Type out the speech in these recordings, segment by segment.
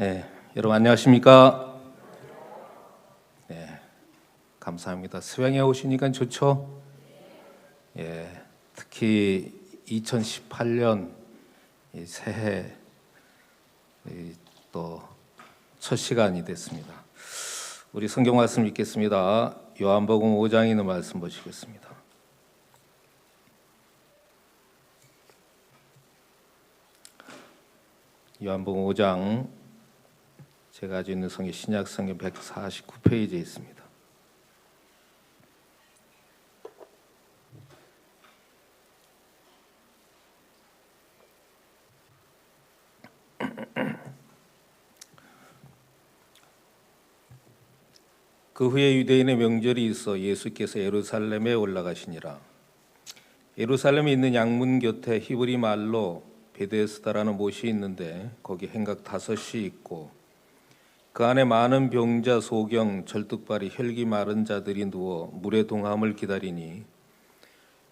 여러분 안녕하십니까? 감사합니다. 수양에 오시니까 좋죠? 특히 2018년 새해 또 첫 시간이 됐습니다. 우리 성경 말씀 읽겠습니다. 요한복음 5장에 있는 말씀 보시겠습니다. 요한복음 5장 제가 가지고 있는 성경 신약 성경 149페이지에 있습니다. 그 후에 유대인의 명절이 있어 예수께서 예루살렘에 올라가시니라. 예루살렘에 있는 양문 곁에 히브리 말로 베데스다라는 못이 있는데 거기 행각 5이 있고 그 안에 많은 병자, 소경, 절뚝발이, 혈기 마른 자들이 누워 물의 동함을 기다리니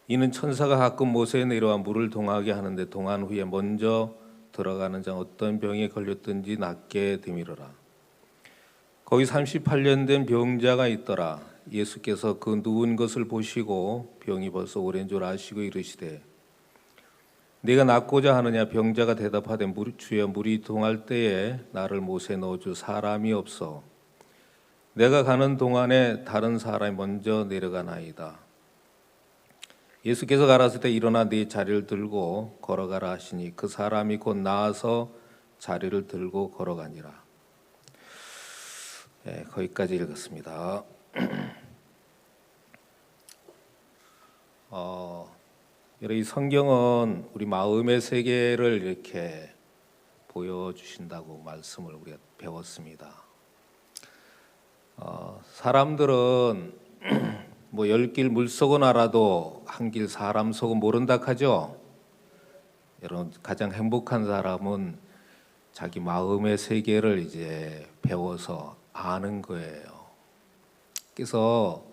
이는 천사가 가끔 못에 내려와 물을 동하게 하는데 동한 후에 먼저 들어가는 자 어떤 병에 걸렸든지 낫게 되미르라. 거기 38년 된 병자가 있더라. 예수께서 그 누운 것을 보시고 병이 벌써 오랜 줄 아시고 이르시되 네가 낫고자 하느냐? 병자가 대답하되 주여 물이 동할 때에 나를 못에 넣어줄 사람이 없어 내가 가는 동안에 다른 사람이 먼저 내려가나이다. 예수께서 가라사대 일어나 네 자리를 들고 걸어가라 하시니 그 사람이 곧 나아서 자리를 들고 걸어가니라. 거기까지 읽었습니다. 이 성경은 우리 마음의 세계를 이렇게 보여주신다고 말씀을 우리가 배웠습니다. 사람들은 뭐 10길 물속은 알아도 한 길 사람 속은 모른다 하죠. 여러분 가장 행복한 사람은 자기 마음의 세계를 이제 배워서 아는 거예요. 그래서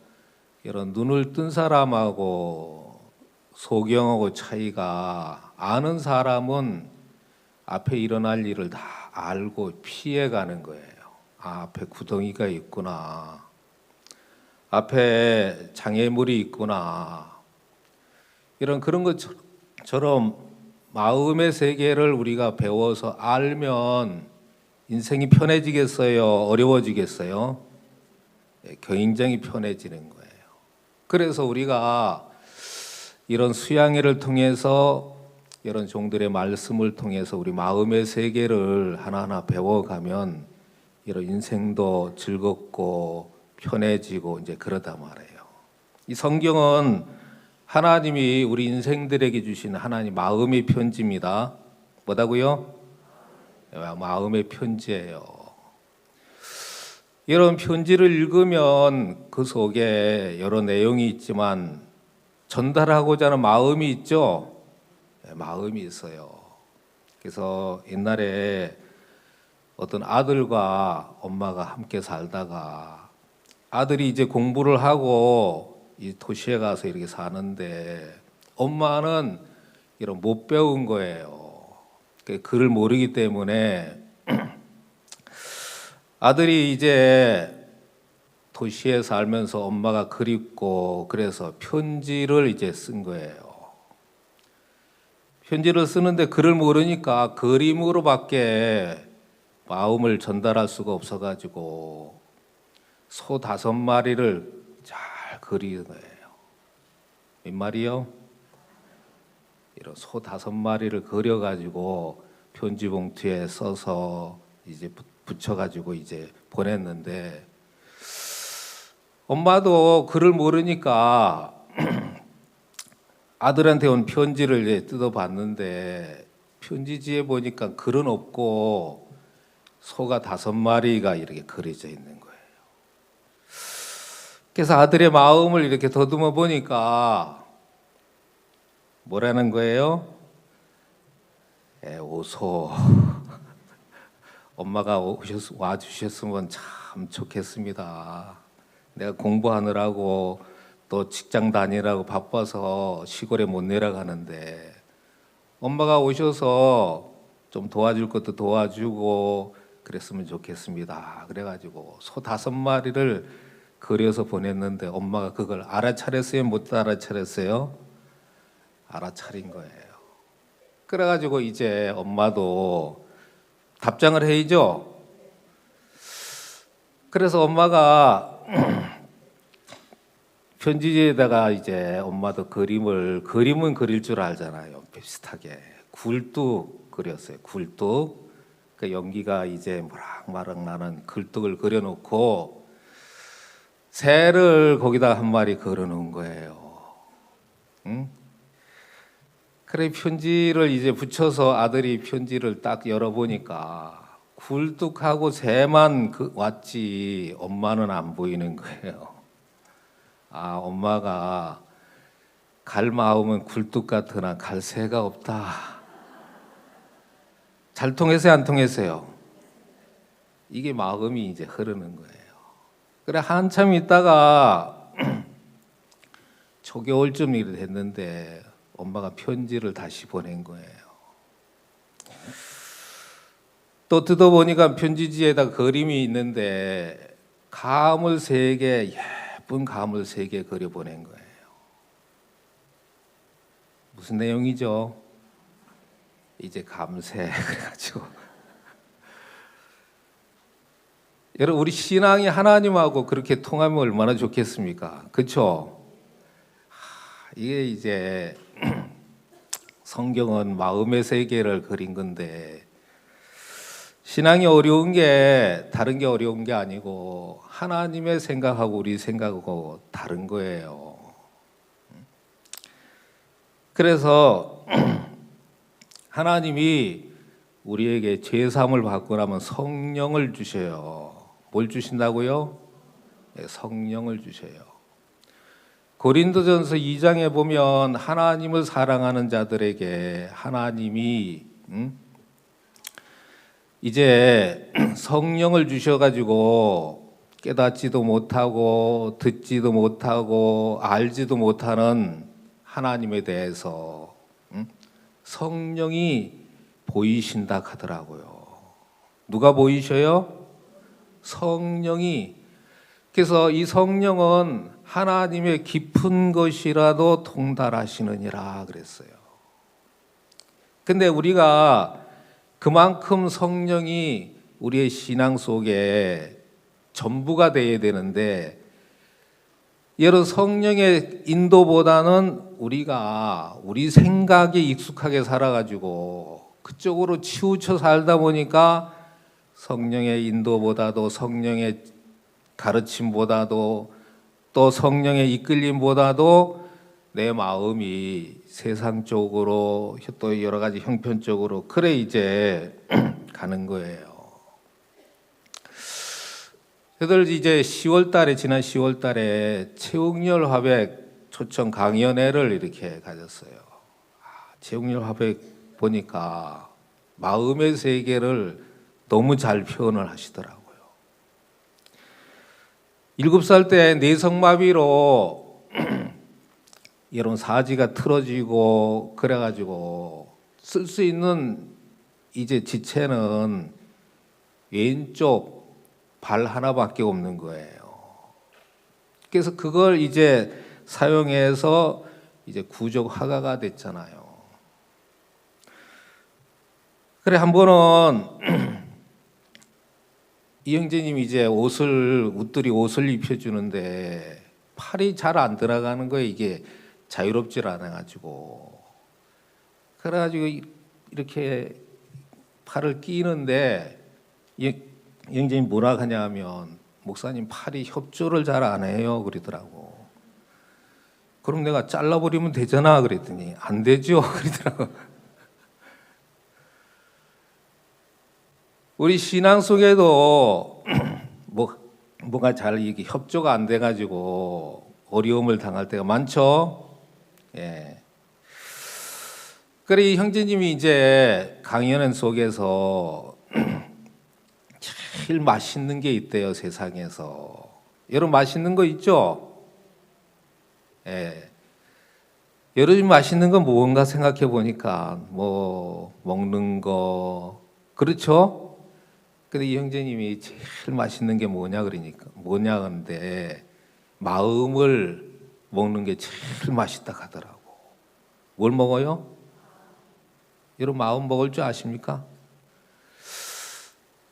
이런 눈을 뜬 사람하고 소경하고 차이가, 아는 사람은 앞에 일어날 일을 다 알고 피해가는 거예요. 앞에 구덩이가 있구나, 앞에 장애물이 있구나, 이런 그런 것처럼 마음의 세계를 우리가 배워서 알면 인생이 편해지겠어요? 어려워지겠어요? 굉장히 편해지는 거예요. 그래서 우리가 이런 수양회를 통해서 이런 종들의 말씀을 통해서 우리 마음의 세계를 하나하나 배워가면 이런 인생도 즐겁고 편해지고 이제 그러다 말이에요. 이 성경은 하나님이 우리 인생들에게 주신 하나님 마음의 편지입니다. 뭐다고요? 마음의 편지예요. 이런 편지를 읽으면 그 속에 여러 내용이 있지만 전달하고자 하는 마음이 있죠. 마음이 있어요. 그래서 옛날에 어떤 아들과 엄마가 함께 살다가 아들이 이제 공부를 하고 이 도시에 가서 이렇게 사는데 엄마는 이런 못 배운 거예요. 글을 모르기 때문에 아들이 이제 도시에 살면서 엄마가 그립고 그래서 편지를 이제 쓴 거예요. 편지를 쓰는데 글을 모르니까 그림으로밖에 마음을 전달할 수가 없어가지고 소 5마리를 잘 그리는 거예요. 몇 마리요? 이런 소 5마리를 그려가지고 편지 봉투에 써서 이제 붙여가지고 이제 보냈는데 엄마도 글을 모르니까 아들한테 온 편지를 이제 뜯어봤는데 편지지에 보니까 글은 없고 소가 5마리가 이렇게 그려져 있는 거예요. 그래서 아들의 마음을 이렇게 더듬어 보니까 뭐라는 거예요? 오소, 엄마가 와주셨으면 참 좋겠습니다. 내가 공부하느라고 또 직장 다니라고 바빠서 시골에 못 내려가는데 엄마가 오셔서 좀 도와줄 것도 도와주고 그랬으면 좋겠습니다. 그래가지고 소 5마리를 그려서 보냈는데 엄마가 그걸 알아차렸어요? 못 알아차렸어요? 알아차린 거예요. 그래가지고 이제 엄마도 답장을 해야죠. 그래서 엄마가 편지지에다가 이제 엄마도 그림은 그릴 줄 알잖아요. 비슷하게 굴뚝 그렸어요. 굴뚝. 그 연기가 이제 모락마락 나는 굴뚝을 그려놓고 새를 거기다 한 마리 걸어놓은 거예요. 응? 그래 편지를 이제 붙여서 아들이 편지를 딱 열어보니까 굴뚝하고 새만 왔지 엄마는 안 보이는 거예요. 아, 엄마가 갈 마음은 굴뚝 같으나 갈 새가 없다. 잘 통했어요, 안 통했어요? 이게 마음이 이제 흐르는 거예요. 그래 한참 있다가 초겨울쯤 일이 됐는데 엄마가 편지를 다시 보낸 거예요. 또 뜯어보니까 편지지에다 그림이 있는데 감을 3개, 예쁜 감을 3개 그려 보낸 거예요. 무슨 내용이죠? 이제 감세 그래가지고 여러분 우리 신앙이 하나님하고 그렇게 통하면 얼마나 좋겠습니까? 그렇죠? 이게 이제 성경은 마음의 세계를 그린 건데 신앙이 어려운 게 다른 게 어려운 게 아니고 하나님의 생각하고 우리 생각하고 다른 거예요. 그래서 하나님이 우리에게 죄 사함을 받고 나면 성령을 주셔요. 뭘 주신다고요? 성령을 주셔요. 고린도전서 2장에 보면 하나님을 사랑하는 자들에게 하나님이 이제 성령을 주셔가지고 깨닫지도 못하고 듣지도 못하고 알지도 못하는 하나님에 대해서 성령이 보이신다 하더라고요. 누가 보이셔요? 성령이. 그래서 이 성령은 하나님의 깊은 것이라도 통달하시느니라 그랬어요. 근데 우리가 그만큼 성령이 우리의 신앙 속에 전부가 되어야 되는데 여러 성령의 인도보다는 우리가 우리 생각에 익숙하게 살아가지고 그쪽으로 치우쳐 살다 보니까 성령의 인도보다도 성령의 가르침보다도 또 성령의 이끌림보다도 내 마음이 세상 쪽으로 또 여러 가지 형편적으로 그래 이제 가는 거예요. 저들 이제 10월 달에 지난 10월 달에 채웅열 화백 초청 강연회를 이렇게 가졌어요. 채웅열 화백 보니까 마음의 세계를 너무 잘 표현을 하시더라고요. 7살 때 뇌성마비로 이런 사지가 틀어지고 그래가지고 쓸 수 있는 이제 지체는 왼쪽 발 하나밖에 없는 거예요. 그래서 그걸 이제 사용해서 이제 구적 화가가 됐잖아요. 그래 한 번은 이영재님이 이제 웃들이 옷을 입혀주는데 팔이 잘 안 들어가는 거예요. 이게 자유롭질 않아가지고. 그래가지고 이렇게 팔을 끼는데 영재님 뭐라 하냐 하면 목사님 팔이 협조를 잘 안 해요 그러더라고. 그럼 내가 잘라버리면 되잖아 그랬더니 안 되죠 그러더라고. 우리 신앙 속에도 뭐가 잘 이게 협조가 안 돼가지고 어려움을 당할 때가 많죠. 예. 그래 형제님이 이제 강연 속에서 제일 맛있는 게 있대요 세상에서. 여러분 맛있는 거 있죠? 예. 여러분 맛있는 건 뭔가 생각해 보니까 뭐 먹는 거 그렇죠? 근데 이 형제님이 제일 맛있는 게 뭐냐 그러니까 뭐냐 근데 마음을 먹는 게 제일 맛있다 하더라고. 뭘 먹어요? 여러분 마음 먹을 줄 아십니까?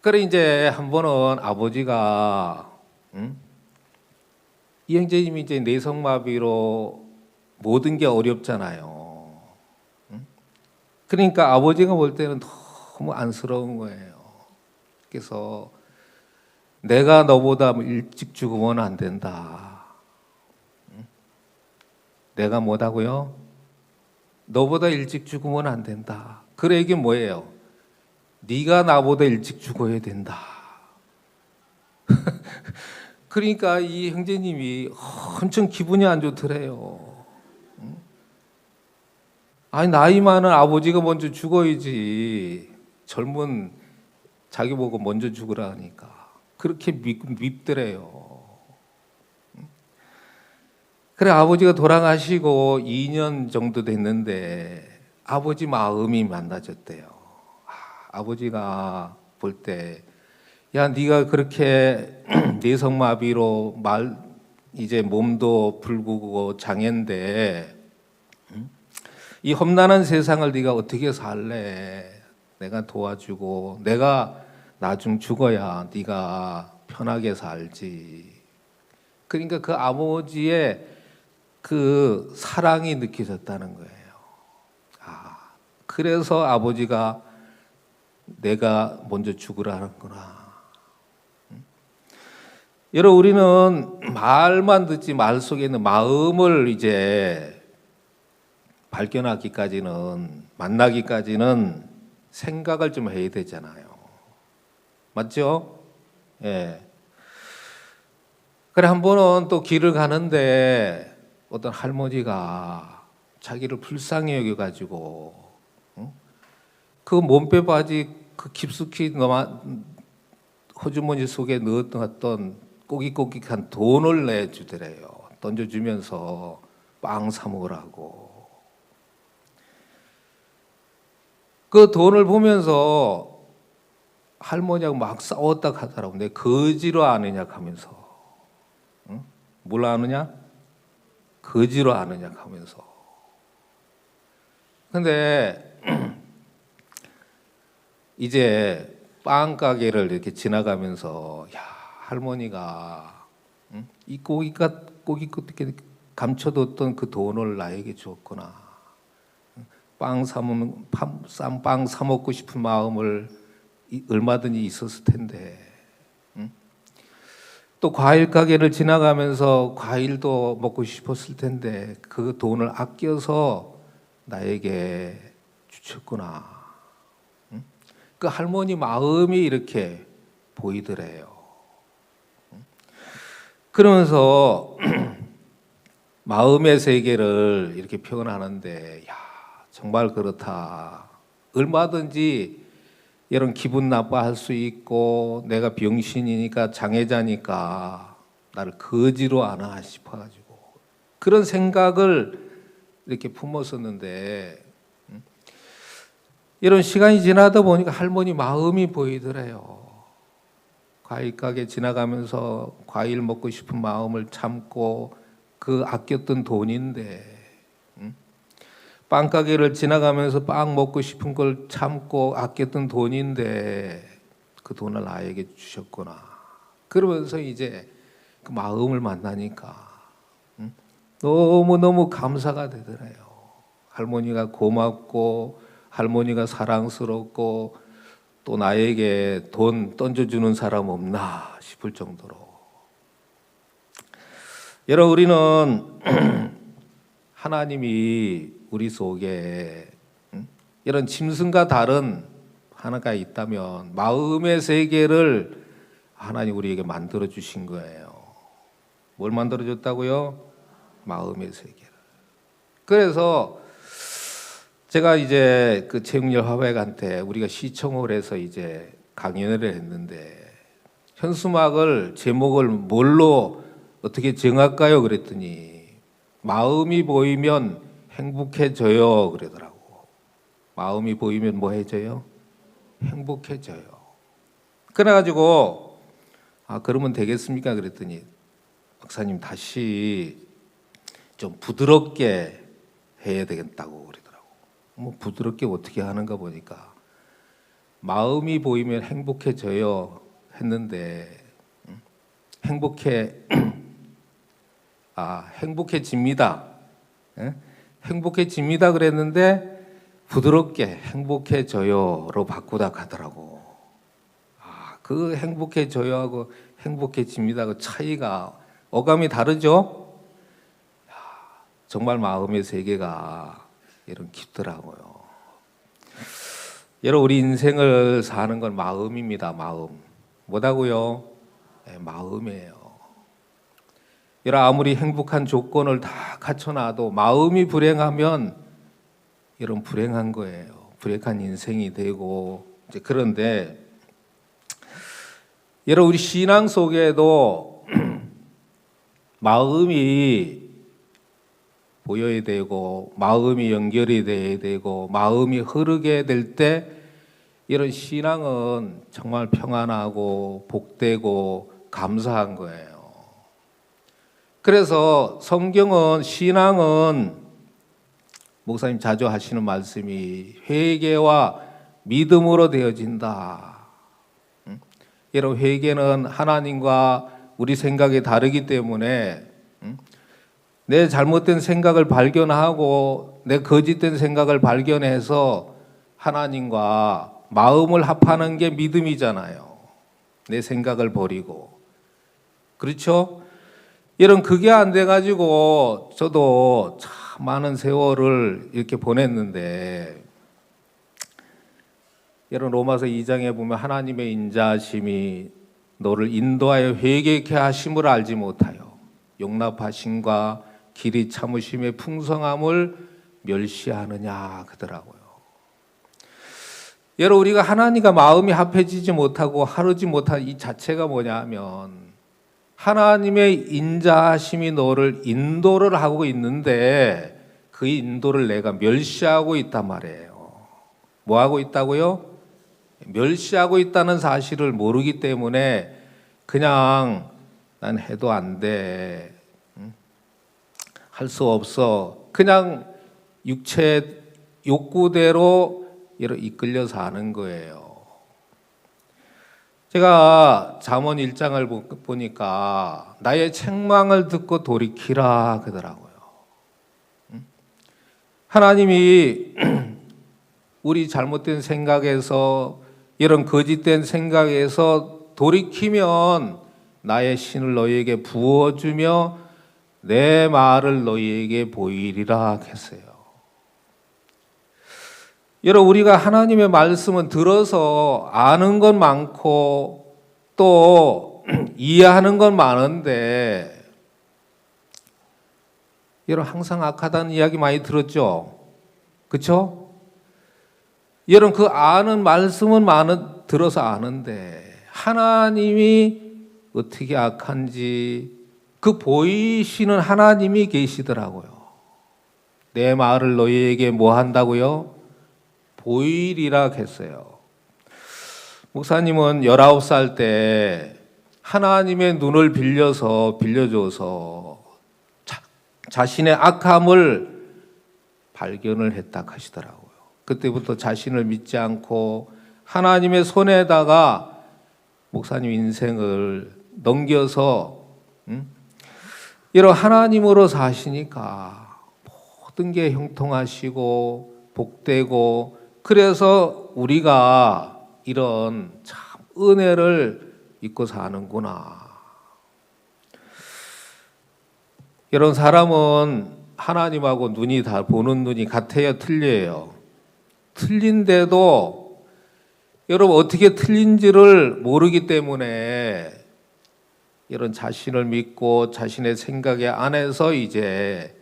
그래 이제 한 번은 아버지가 이 형제님이 이제 내성마비로 모든 게 어렵잖아요. 그러니까 아버지가 볼 때는 너무 안쓰러운 거예요. 그래서 내가 너보다 일찍 죽으면 안 된다. 내가 뭐다고요? 너보다 일찍 죽으면 안 된다. 그래 이게 뭐예요? 네가 나보다 일찍 죽어야 된다. 그러니까 이 형제님이 엄청 기분이 안 좋더래요. 아니 나이 많은 아버지가 먼저 죽어야지. 젊은 자기 보고 먼저 죽으라 하니까 그렇게 밉더래요. 그래 아버지가 돌아가시고 2년 정도 됐는데 아버지 마음이 만나졌대요. 아버지가 볼 때 야 네가 그렇게 내성마비로 이제 몸도 불구고 장애인데 이 험난한 세상을 네가 어떻게 살래? 내가 도와주고 내가 나중 죽어야 네가 편하게 살지. 그러니까 그 아버지의 그 사랑이 느껴졌다는 거예요. 그래서 아버지가 내가 먼저 죽으라 하는구나. 여러분 우리는 말만 듣지 말 속에 있는 마음을 이제 발견하기까지는 만나기까지는 생각을 좀 해야 되잖아요. 맞죠? 예. 그래 한 번은 또 길을 가는데 어떤 할머니가 자기를 불쌍히 여겨가지고 그 몸빼 바지 그 깊숙이 호주머니 속에 넣었던 꼬깃꼬깃한 돈을 내주더래요. 던져주면서 빵 사 먹으라고. 그 돈을 보면서 할머니하고 막 싸웠다 하더라고. 내 거지로 아느냐 하면서. 응? 뭘 아느냐? 거지로 아느냐 하면서. 근데 이제 빵 가게를 이렇게 지나가면서 야 할머니가 이 꼬깃꼬깃 감춰뒀던 그 돈을 나에게 주었구나. 싼 빵 사 먹고 싶은 마음을 얼마든지 있었을 텐데. 또 과일 가게를 지나가면서 과일도 먹고 싶었을 텐데 그 돈을 아껴서 나에게 주셨구나. 그 할머니 마음이 이렇게 보이더래요. 그러면서 마음의 세계를 이렇게 표현하는데 야 정말 그렇다. 얼마든지 이런 기분 나빠할 수 있고 내가 병신이니까 장애자니까 나를 거지로 아나 싶어가지고 그런 생각을 이렇게 품었었는데 이런 시간이 지나다 보니까 할머니 마음이 보이더래요. 과일 가게 지나가면서 과일 먹고 싶은 마음을 참고 그 아꼈던 돈인데 빵 가게를 지나가면서 빵 먹고 싶은 걸 참고 아꼈던 돈인데 그 돈을 나에게 주셨구나. 그러면서 이제 그 마음을 만나니까 너무너무 감사가 되더래요. 할머니가 고맙고 할머니가 사랑스럽고 또 나에게 돈 던져주는 사람 없나 싶을 정도로. 여러분 우리는 하나님이 우리 속에 이런 짐승과 다른 하나가 있다면 마음의 세계를 하나님 우리에게 만들어 주신 거예요. 뭘 만들어 줬다고요? 마음의 세계를. 그래서 제가 이제 그 최웅렬 화백한테 우리가 시청을 해서 이제 강연을 했는데 현수막을 제목을 뭘로 어떻게 정할까요? 그랬더니 마음이 보이면 행복해져요 그러더라고. 마음이 보이면 뭐 해져요? 행복해져요. 그래가지고 그러면 되겠습니까? 그랬더니 목사님 다시 좀 부드럽게 해야 되겠다고 그러더라고. 뭐 부드럽게 어떻게 하는가 보니까 마음이 보이면 행복해져요 했는데 행복해집니다. 예? 행복해집니다 그랬는데 부드럽게 행복해져요로 바꾸다 가더라고. 그 행복해져요하고 행복해집니다 그 차이가 어감이 다르죠? 정말 마음의 세계가 이런 깊더라고요. 여러분 우리 인생을 사는 건 마음입니다. 마음. 뭐다고요? 네, 마음이에요. 여러분 아무리 행복한 조건을 다 갖춰놔도 마음이 불행하면 이런 불행한 거예요. 불행한 인생이 되고 이제 그런데 여러분 우리 신앙 속에도 마음이 보여야 되고 마음이 연결이 돼야 되고 마음이 흐르게 될 때 이런 신앙은 정말 평안하고 복되고 감사한 거예요. 그래서 성경은 신앙은 목사님 자주 하시는 말씀이 회개와 믿음으로 되어진다. 여러분 회개는 하나님과 우리 생각이 다르기 때문에 내 잘못된 생각을 발견하고 내 거짓된 생각을 발견해서 하나님과 마음을 합하는 게 믿음이잖아요. 내 생각을 버리고. 그렇죠? 이런 그게 안 돼가지고 저도 참 많은 세월을 이렇게 보냈는데 여러분 로마서 2장에 보면 하나님의 인자하심이 너를 인도하여 회개케 하심을 알지 못하여 용납하심과 길이 참으심의 풍성함을 멸시하느냐 그러더라고요. 여러분 우리가 하나님과 마음이 합해지지 못하고 하루지 못한 이 자체가 뭐냐 하면 하나님의 인자하심이 너를 인도를 하고 있는데 그 인도를 내가 멸시하고 있단 말이에요. 뭐 하고 있다고요? 멸시하고 있다는 사실을 모르기 때문에 그냥 난 해도 안 돼. 할 수 없어. 그냥 육체 욕구대로 이끌려 사는 거예요. 제가 잠언 1장을 보니까 나의 책망을 듣고 돌이키라 그러더라고요. 하나님이 우리 잘못된 생각에서 이런 거짓된 생각에서 돌이키면 나의 신을 너희에게 부어주며 내 말을 너희에게 보이리라 했어요. 여러분 우리가 하나님의 말씀은 들어서 아는 건 많고 또 이해하는 건 많은데 여러분 항상 악하다는 이야기 많이 들었죠? 그렇죠? 여러분 그 아는 말씀은 들어서 아는데 하나님이 어떻게 악한지 그 보이시는 하나님이 계시더라고요. 내 말을 너희에게 뭐 한다고요? 보이리라 했어요. 목사님은 19살 때 하나님의 눈을 빌려줘서 자신의 악함을 발견을 했다 하시더라고요. 그때부터 자신을 믿지 않고 하나님의 손에다가 목사님 인생을 넘겨서 이런 하나님으로 사시니까 모든 게 형통하시고 복되고 그래서 우리가 이런 참 은혜를 입고 사는구나. 이런 사람은 하나님하고 눈이 다 보는 눈이 같아요, 틀려요? 틀린데도 여러분 어떻게 틀린지를 모르기 때문에 이런 자신을 믿고 자신의 생각에 안에서 이제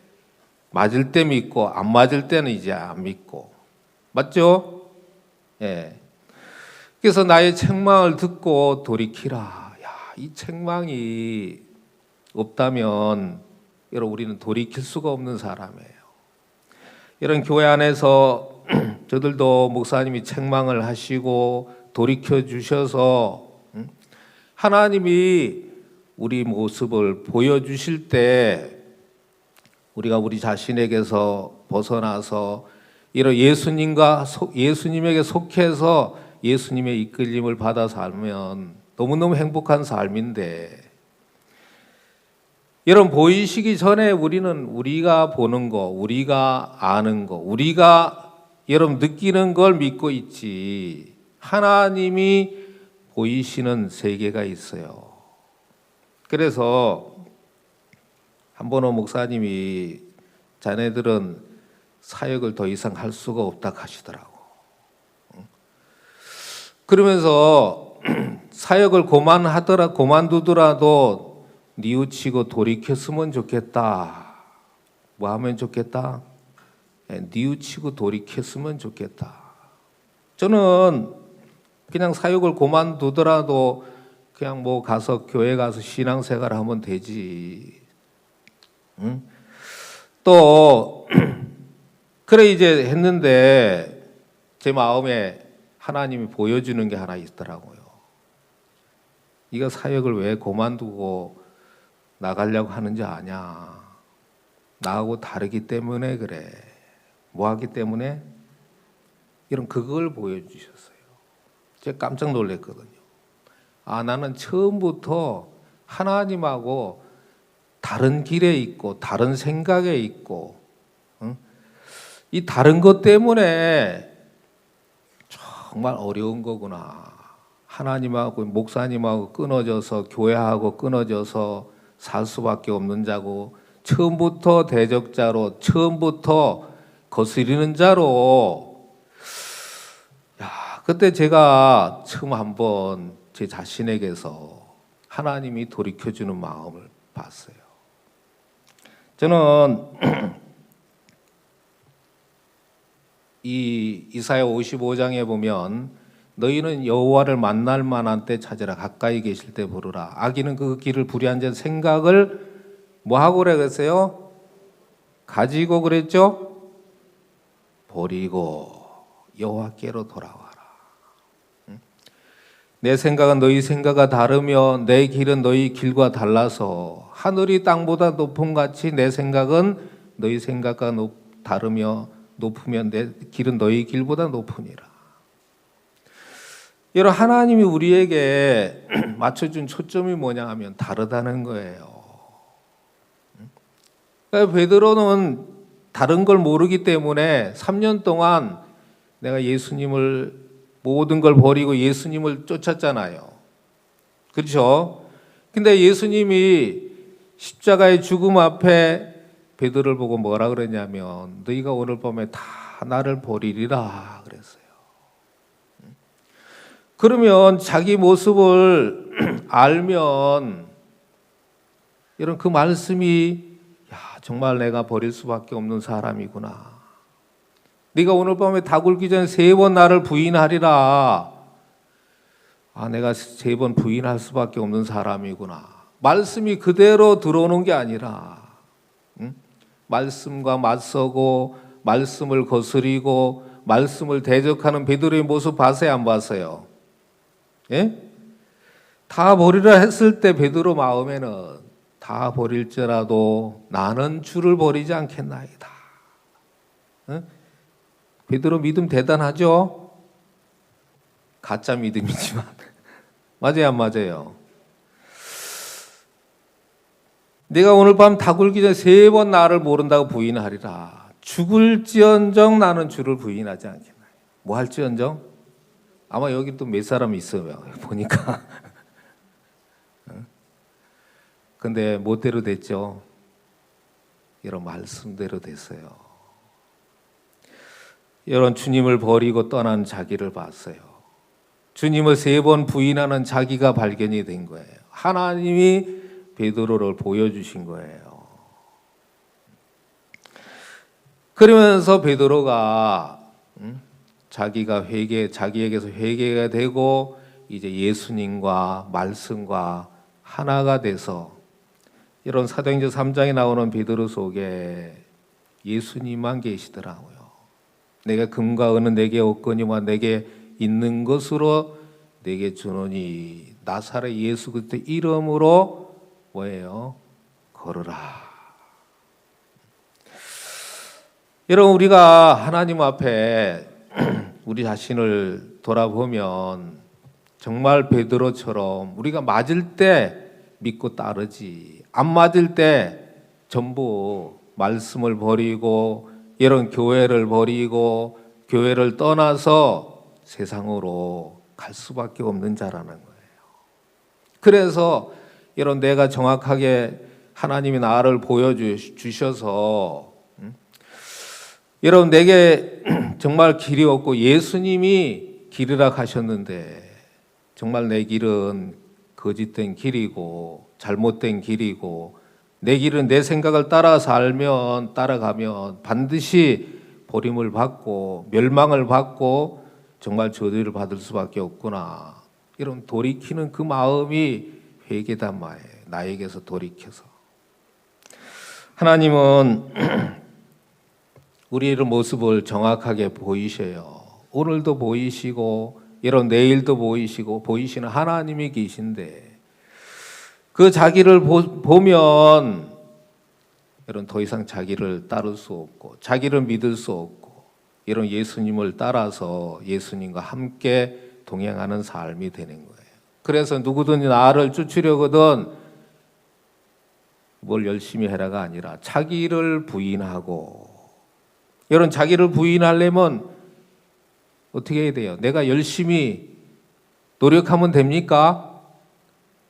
맞을 때 믿고 안 맞을 때는 이제 안 믿고 맞죠? 예. 그래서 나의 책망을 듣고 돌이키라. 야, 이 책망이 없다면 여러분 우리는 돌이킬 수가 없는 사람이에요. 이런 교회 안에서 저들도 목사님이 책망을 하시고 돌이켜 주셔서 하나님이 우리 모습을 보여주실 때 우리가 우리 자신에게서 벗어나서 이런 예수님에게 속해서 예수님의 이끌림을 받아 살면 너무너무 행복한 삶인데, 여러분 보이시기 전에 우리는 우리가 보는 거, 우리가 아는 거, 우리가 여러분 느끼는 걸 믿고 있지, 하나님이 보이시는 세계가 있어요. 그래서 한번호 목사님이 자네들은 사역을 더 이상 할 수가 없다 하시더라고. 그러면서 사역을 그만두더라도 뉘우치고 돌이켰으면 좋겠다. 뭐 하면 좋겠다? 뉘우치고 돌이켰으면 좋겠다. 저는 그냥 사역을 그만두더라도 그냥 뭐 가서 교회 가서 신앙생활 하면 되지. 응? 또 그래 이제 했는데 제 마음에 하나님이 보여주는 게 하나 있더라고요. 네가 사역을 왜 그만두고 나가려고 하는지 아냐? 나하고 다르기 때문에 그래. 뭐 하기 때문에? 이런 그걸 보여주셨어요. 제가 깜짝 놀랐거든요. 아, 나는 처음부터 하나님하고 다른 길에 있고 다른 생각에 있고, 응? 이 다른 것 때문에 정말 어려운 거구나. 하나님하고 목사님하고 끊어져서 교회하고 끊어져서 살 수밖에 없는 자고, 처음부터 대적자로, 처음부터 거스리는 자로. 그때 제가 처음 한번 제 자신에게서 하나님이 돌이켜주는 마음을 봤어요. 저는 이 이사야 55장에 보면 너희는 여호와를 만날 만한 때 찾으라, 가까이 계실 때 부르라. 악인은 그 길을 불의한 자 생각을 뭐하고 그래 그랬어요? 가지고 그랬죠? 버리고 여호와께로 돌아와라. 내 생각은 너희 생각과 다르며 내 길은 너희 길과 달라서 하늘이 땅보다 높음 같이 내 생각은 너희 생각과 다르며 높으면 내 길은 너희 길보다 높으니라. 여러분, 하나님이 우리에게 맞춰준 초점이 뭐냐 하면 다르다는 거예요. 그러니까 베드로는 다른 걸 모르기 때문에 3년 동안 내가 예수님을 모든 걸 버리고 예수님을 쫓았잖아요. 그렇죠? 근데 예수님이 십자가의 죽음 앞에 베드로를 보고 뭐라 그랬냐면 너희가 오늘 밤에 다 나를 버리리라 그랬어요. 그러면 자기 모습을 알면 이런 그 말씀이 정말 내가 버릴 수밖에 없는 사람이구나. 네가 오늘 밤에 다 굴기 전에 3번 나를 부인하리라. 내가 3번 부인할 수밖에 없는 사람이구나. 말씀이 그대로 들어오는 게 아니라 말씀과 맞서고 말씀을 거스리고 말씀을 대적하는 베드로의 모습 봤어요, 안 봤어요? 예? 다 버리라 했을 때 베드로 마음에는 다 버릴지라도 나는 주를 버리지 않겠나이다. 베드로 믿음 대단하죠? 가짜 믿음이지만 맞아요, 안 맞아요? 내가 오늘 밤 다 굴기 전에 3번 나를 모른다고 부인하리라. 죽을지언정 나는 주를 부인하지 않겠나요? 뭐 할지언정? 아마 여기 또 몇 사람 있어요, 보니까. 근데 못대로 됐죠. 이런 말씀대로 됐어요. 이런 주님을 버리고 떠난 자기를 봤어요. 주님을 3번 부인하는 자기가 발견이 된 거예요. 하나님이 베드로를 보여주신 거예요. 그러면서 베드로가 자기에게서 회개가 되고 이제 예수님과 말씀과 하나가 돼서, 이런 사도행전 3장에 나오는 베드로 속에 예수님만 계시더라고요. 내가 금과 은은 내게 없거니와 내게 있는 것으로 내게 주노니 나사렛 예수 그리스도 이름으로 뭐예요? 걸으라. 여러분, 우리가 하나님 앞에 우리 자신을 돌아보면 정말 베드로처럼 우리가 맞을 때 믿고 따르지, 안 맞을 때 전부 말씀을 버리고 이런 교회를 버리고 교회를 떠나서 세상으로 갈 수밖에 없는 자라는 거예요. 그래서 이런 내가 정확하게 하나님이 나를 보여주셔서 여러분, 내게 정말 길이 없고 예수님이 길이라 하셨는데 정말 내 길은 거짓된 길이고 잘못된 길이고 내 길은 내 생각을 따라가면 반드시 버림을 받고 멸망을 받고 정말 저주를 받을 수밖에 없구나. 이런 돌이키는 그 마음이 회개단 말이에요. 나에게서 돌이켜서. 하나님은 우리의 모습을 정확하게 보이셔요. 오늘도 보이시고 이런 내일도 보이시는 하나님이 계신데 그 자기를 보면 이런 더 이상 자기를 따를 수 없고 자기를 믿을 수 없고 이런 예수님을 따라서 예수님과 함께 동행하는 삶이 되는 거예요. 그래서 누구든지 나를 쫓으려거든 뭘 열심히 해라가 아니라 자기를 부인하고, 이런 자기를 부인하려면 어떻게 해야 돼요? 내가 열심히 노력하면 됩니까?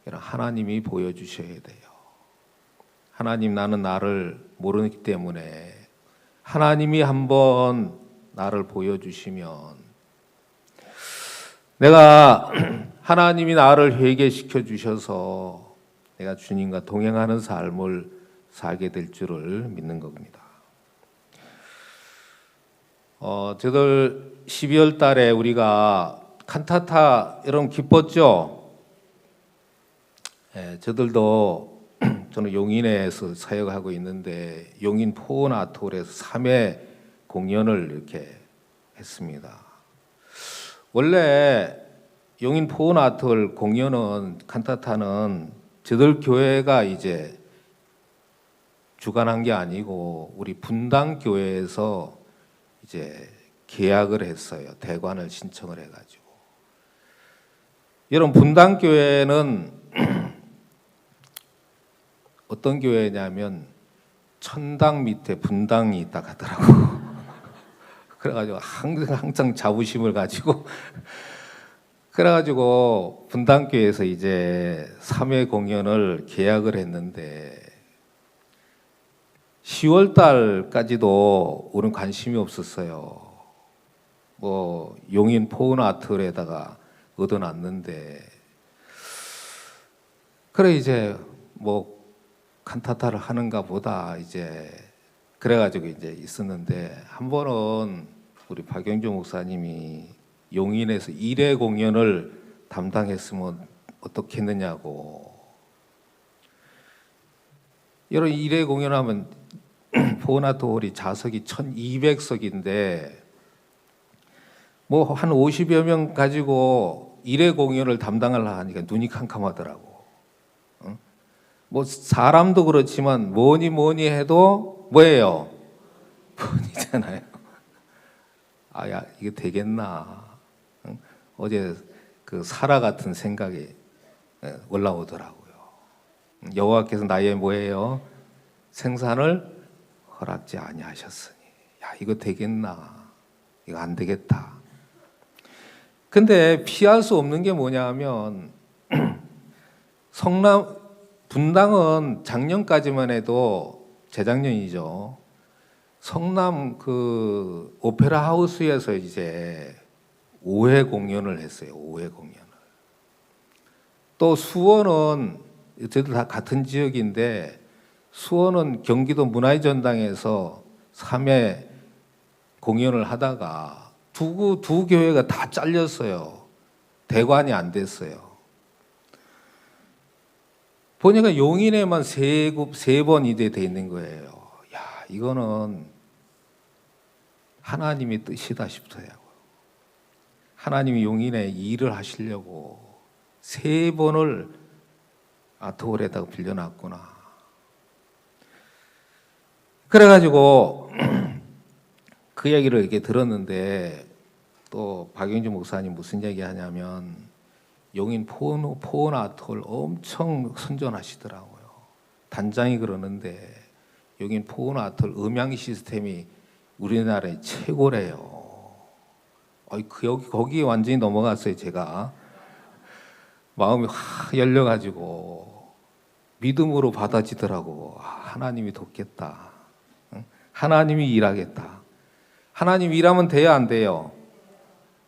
하나님이 보여주셔야 돼요. 하나님, 나는 나를 모르기 때문에 하나님이 한번 나를 보여주시면 내가 하나님이 나를 회개시켜 주셔서 내가 주님과 동행하는 삶을 살게 될 줄을 믿는 겁니다. 저들 12월 달에 우리가 칸타타 여러분 기뻤죠? 저들도 저는 용인에서 사역하고 있는데 용인 포원 아트홀에서 3회 공연을 이렇게 했습니다. 원래 용인 포원 아트홀 공연은 칸타타는 저들 교회가 이제 주관한 게 아니고 우리 분당 교회에서 이제 계약을 했어요. 대관을 신청을 해가지고. 여러분, 분당 교회는 어떤 교회냐면 천당 밑에 분당이 있다 하더라고. 그래가지고 항상 자부심을 가지고 그래가지고 분당교회에서 이제 3회 공연을 계약을 했는데 10월 달까지도 우리는 관심이 없었어요. 뭐 용인 포은 아트홀에다가 얻어놨는데 그래 이제 뭐 칸타타를 하는가 보다 이제 그래가지고 이제 있었는데 한 번은 우리 박영조 목사님이 용인에서 1회 공연을 담당했으면 어떻겠느냐고. 이런 1회 공연하면 포나토홀이 좌석이 1200석인데 뭐 한 50여 명 가지고 1회 공연을 담당하려고 하니까 눈이 캄캄하더라고. 뭐 사람도 그렇지만 뭐니 해도 뭐예요? 본이잖아요. 아, 야, 이게 되겠나? 어제 그 사라 같은 생각이 올라오더라고요. 여호와께서 나의 뭐예요? 생산을 허락지 아니하셨으니, 야, 이거 되겠나? 이거 안 되겠다. 근데 피할 수 없는 게 뭐냐면 분당은 작년까지만 해도 재작년이죠. 성남 그 오페라 하우스에서 이제 5회 공연을 했어요. 5회 공연을. 또 수원은 저희들 다 같은 지역인데 수원은 경기도 문화의 전당에서 3회 공연을 하다가 두 교회가 다 잘렸어요. 대관이 안 됐어요. 보니까 용인에만 세 번 이대 돼 있는 거예요. 야, 이거는 하나님의 뜻이다 싶더라고요. 하나님이 용인에 일을 하시려고 3번을 아트홀에다가 빌려놨구나. 그래가지고 그 얘기를 이렇게 들었는데 또 박영주 목사님 무슨 얘기 하냐면 용인 포원 아트홀 엄청 선전하시더라고요. 단장이 그러는데 용인 포원 아트홀 음향 시스템이 우리나라의 최고래요. 거기 완전히 넘어갔어요. 제가 마음이 확 열려가지고 믿음으로 받아지더라고. 하나님이 돕겠다. 하나님이 일하겠다. 하나님 일하면 돼야 안 돼요?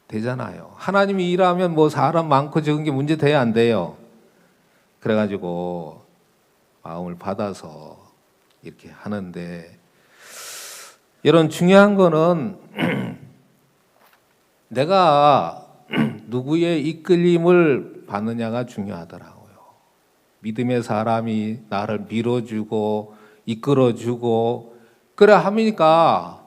되잖아요. 하나님이 일하면 뭐 사람 많고 적은 게 문제 돼야 안 돼요? 그래가지고 마음을 받아서 이렇게 하는데, 이런 중요한 거는 내가 누구의 이끌림을 받느냐가 중요하더라고요. 믿음의 사람이 나를 밀어주고 이끌어주고 그래 하니까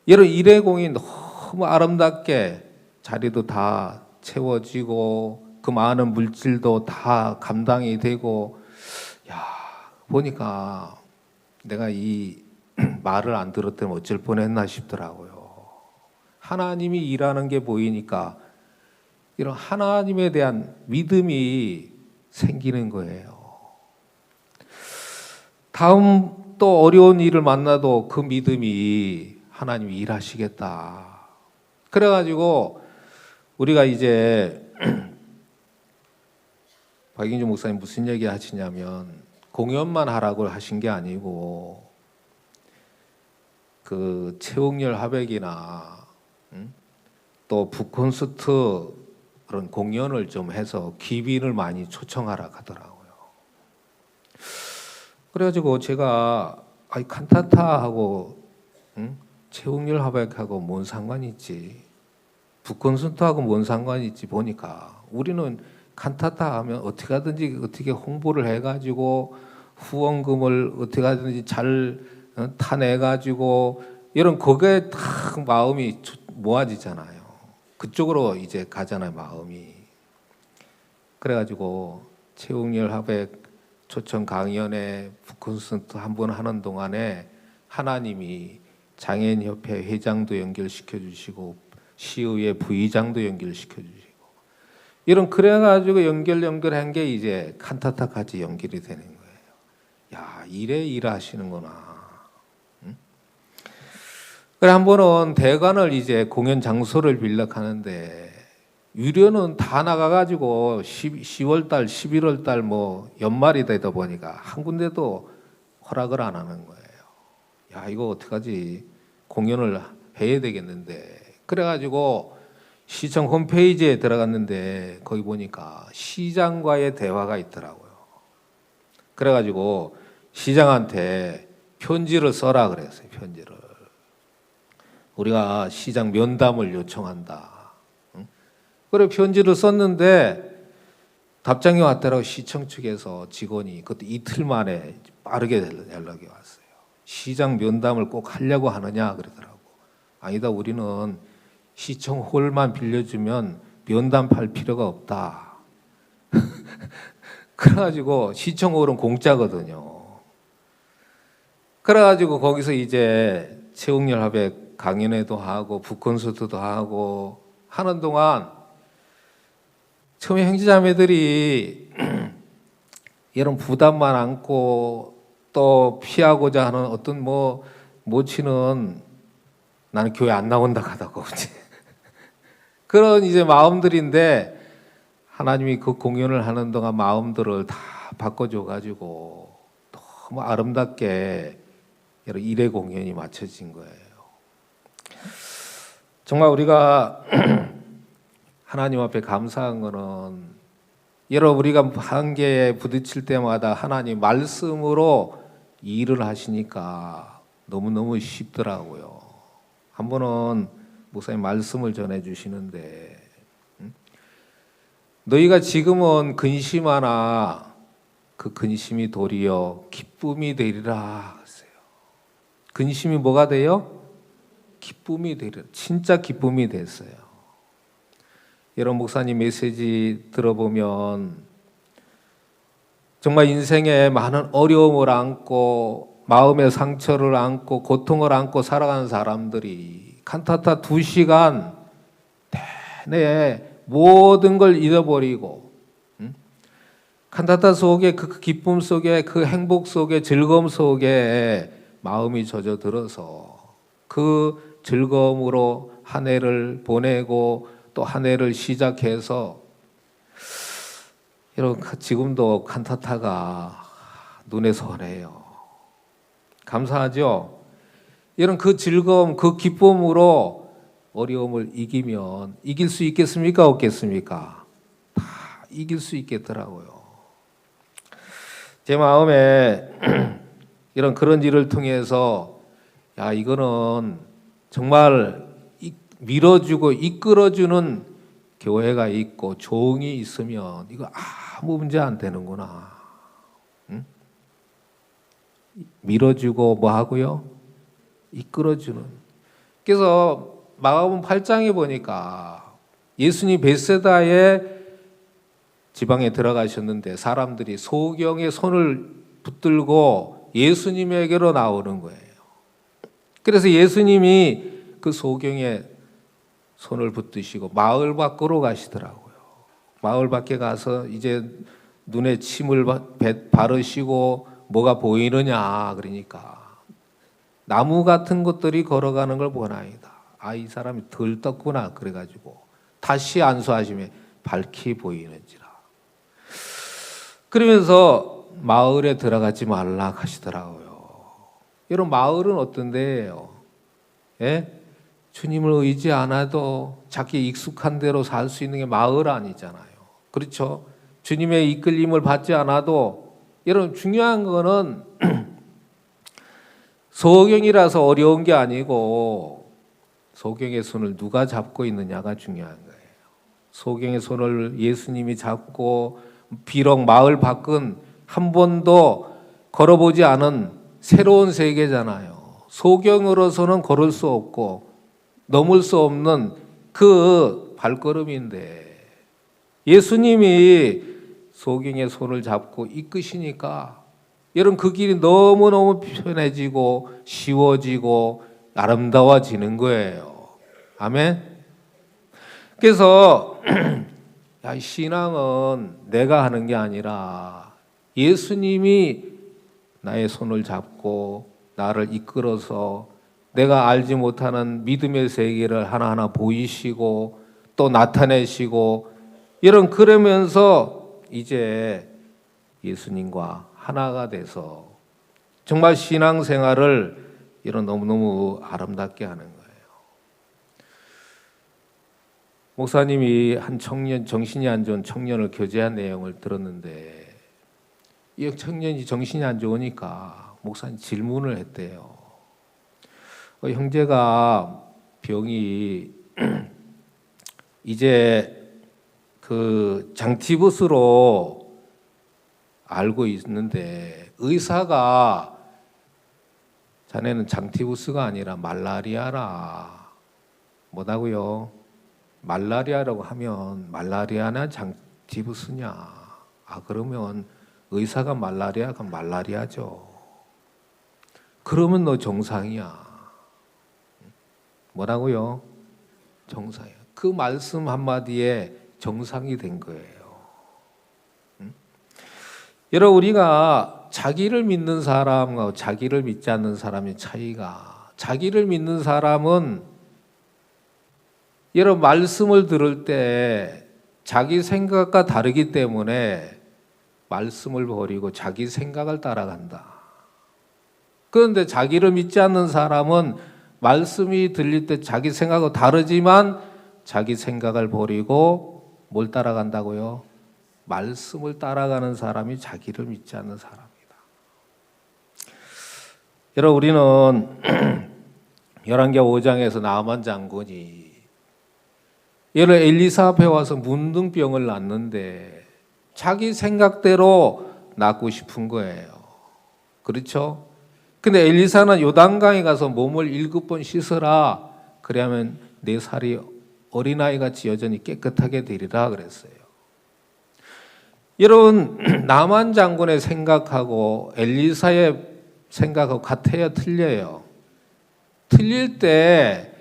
이런 일회공이 너무 아름답게 자리도 다 채워지고 그 많은 물질도 다 감당이 되고, 보니까 내가 이 말을 안 들었다면 어쩔 뻔했나 싶더라고요. 하나님이 일하는 게 보이니까 이런 하나님에 대한 믿음이 생기는 거예요. 다음 또 어려운 일을 만나도 그 믿음이 하나님이 일하시겠다. 그래가지고 우리가 이제 박영주 목사님 무슨 얘기 하시냐면 공연만 하라고 하신 게 아니고 그 최홍렬 화백이나 또 북콘서트 그런 공연을 좀 해서 기빈을 많이 초청하라 하더라고요. 그래가지고 제가 칸타타하고 최홍렬 화백하고 뭔 상관이 있지, 북콘서트하고 뭔 상관이 있지 보니까 우리는 칸타타 하면 어떻게 하든지 어떻게 홍보를 해가지고 후원금을 어떻게 하든지 잘 타내가지고 이런 거기에 딱 마음이 모아지잖아요. 그쪽으로 이제 가잖아요, 마음이. 그래가지고 최홍렬 화백 초청 강연회 북콘서트 한 번 하는 동안에 하나님이 장애인협회 회장도 연결시켜 주시고 시의회 부의장도 연결시켜 주시고 이런 그래가지고 연결한 게 이제 칸타타까지 연결이 되는 거예요. 야, 이래 일하시는구나. 그래 한 번은 대관을 이제 공연 장소를 빌려가는데 유료는 다 나가가지고 10월달, 11월달 뭐 연말이 되다 보니까 한 군데도 허락을 안 하는 거예요. 야, 이거 어떡하지? 공연을 해야 되겠는데. 그래가지고 시청 홈페이지에 들어갔는데 거기 보니까 시장과의 대화가 있더라고요. 그래가지고 시장한테 편지를 써라 그랬어요. 편지를. 우리가 시장 면담을 요청한다. 그래 편지를 썼는데 답장이 왔더라고. 시청 측에서 직원이 그때 이틀 만에 빠르게 연락이 왔어요. 시장 면담을 꼭 하려고 하느냐 그러더라고. 아니다, 우리는 시청 홀만 빌려주면 면담할 필요가 없다. 그래가지고 시청 홀은 공짜거든요. 그래가지고 거기서 이제 최홍렬 화백 강연회도 하고 북콘서트도 하고 하는 동안 처음에 형제자매들이 이런 부담만 안고 또 피하고자 하는 어떤 모치는 나는 교회 안 나온다 하다고 그런 이제 마음들인데 하나님이 그 공연을 하는 동안 마음들을 다 바꿔줘가지고 너무 아름답게 이런 일회 공연이 맞춰진 거예요. 정말 우리가 하나님 앞에 감사한 거는 여러분 우리가 한계에 부딪힐 때마다 하나님 말씀으로 일을 하시니까 너무너무 쉽더라고요. 한 번은 목사님 말씀을 전해주시는데 너희가 지금은 근심하나 그 근심이 도리어 기쁨이 되리라 하세요. 근심이 뭐가 돼요? 기쁨이 되리라. 진짜 기쁨이 됐어요. 이런 목사님 메시지 들어보면 정말 인생에 많은 어려움을 안고 마음의 상처를 안고 고통을 안고 살아가는 사람들이 칸타타 2시간 내내 모든 걸 잃어버리고 칸타타 속에 그 기쁨 속에 그 행복 속에 즐거움 속에 마음이 젖어들어서 그 즐거움으로 한 해를 보내고 또 한 해를 시작해서 이런 지금도 칸타타가 눈에 선해요. 감사하죠? 이런 그 즐거움, 그 기쁨으로 어려움을 이기면 이길 수 있겠습니까? 없겠습니까? 다 이길 수 있겠더라고요. 제 마음에 이런 그런 일을 통해서 야, 이거는 정말 밀어주고 이끌어주는 교회가 있고 종이 있으면 이거 아무 문제 안 되는구나. 응? 밀어주고 뭐 하고요? 이끌어주는. 그래서 마가복음 8장에 보니까 예수님 벳세다의 지방에 들어가셨는데 사람들이 소경의 손을 붙들고 예수님에게로 나오는 거예요. 그래서 예수님이 그 소경의 손을 붙드시고 마을 밖으로 가시더라고요. 마을 밖에 가서 이제 눈에 침을 바르시고 뭐가 보이느냐 그러니까 나무 같은 것들이 걸어가는 걸 보나이다. 아, 이 사람이 덜 떴구나 그래가지고 다시 안수하시며 밝히 보이는지라. 그러면서 마을에 들어가지 말라 하시더라고요. 여러분 마을은 어떤 데예요? 예? 주님을 의지 않아도 자기 익숙한 대로 살 수 있는 게 마을 아니잖아요. 그렇죠? 주님의 이끌림을 받지 않아도 여러분 중요한 거는 소경이라서 어려운 게 아니고 소경의 손을 누가 잡고 있느냐가 중요한 거예요. 소경의 손을 예수님이 잡고 비록 마을 밖은 한 번도 걸어보지 않은 새로운 세계잖아요. 소경으로서는 걸을 수 없고 넘을 수 없는 그 발걸음인데 예수님이 소경의 손을 잡고 이끄시니까 여러분 그 길이 너무너무 편해지고 쉬워지고 아름다워지는 거예요. 아멘. 그래서 야, 신앙은 내가 하는 게 아니라 예수님이 나의 손을 잡고 나를 이끌어서 내가 알지 못하는 믿음의 세계를 하나하나 보이시고 또 나타내시고 이런 그러면서 이제 예수님과 하나가 돼서 정말 신앙생활을 이런 너무너무 아름답게 하는 거예요. 목사님이 한 청년, 정신이 안 좋은 청년을 교제한 내용을 들었는데 이 청년이 정신이 안 좋으니까 목사님 질문을 했대요. 형제가 병이 이제 그 장티푸스로 알고 있는데 의사가 자네는 장티푸스가 아니라 말라리아라. 뭐라고요? 말라리아라고 하면 말라리아나 장티푸스냐? 아, 그러면 의사가 말라리아가 말라리아죠. 그러면 너 정상이야. 뭐라고요? 정상이야. 그 말씀 한마디에 정상이 된 거예요. 여러분 우리가 자기를 믿는 사람과 자기를 믿지 않는 사람의 차이가 자기를 믿는 사람은 여러분 말씀을 들을 때 자기 생각과 다르기 때문에 말씀을 버리고 자기 생각을 따라간다. 그런데 자기를 믿지 않는 사람은 말씀이 들릴 때 자기 생각하고 다르지만 자기 생각을 버리고 뭘 따라간다고요? 말씀을 따라가는 사람이 자기를 믿지 않는 사람이다. 여러분 우리는 열왕기하 5장에서 나아만 장군이 여러 엘리사 앞에 와서 문둥병을 낳는데 자기 생각대로 낳고 싶은 거예요. 그렇죠? 근데 엘리사는 요단강에 가서 몸을 7번 씻어라. 그러면 내 살이 어린아이같이 여전히 깨끗하게 되리라 그랬어요. 여러분, 나만 장군의 생각하고 엘리사의 생각하고 같아요, 틀려요? 틀릴 때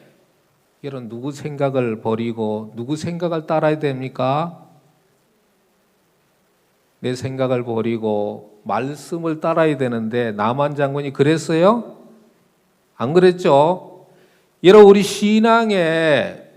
여러분, 누구 생각을 버리고 누구 생각을 따라야 됩니까? 내 생각을 버리고 말씀을 따라야 되는데 나만 장군이 그랬어요? 안 그랬죠? 여러분, 우리 신앙의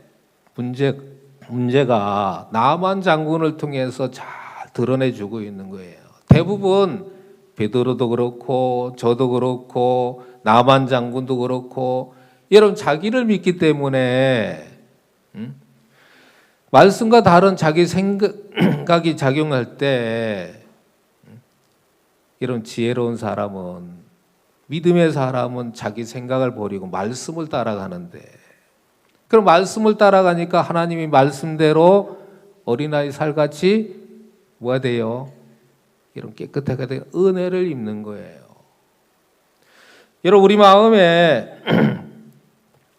문제가 나만 장군을 통해서 잘 드러내주고 있는 거예요. 대부분 베드로도 그렇고 저도 그렇고 나만 장군도 그렇고 여러분 자기를 믿기 때문에 말씀과 다른 자기 생각이 작용할 때 이런 지혜로운 사람은 믿음의 사람은 자기 생각을 버리고 말씀을 따라가는데 그럼 말씀을 따라가니까 하나님이 말씀대로 어린아이 살같이 뭐가 돼요? 이런 깨끗하게 된 은혜를 입는 거예요. 여러분 우리 마음에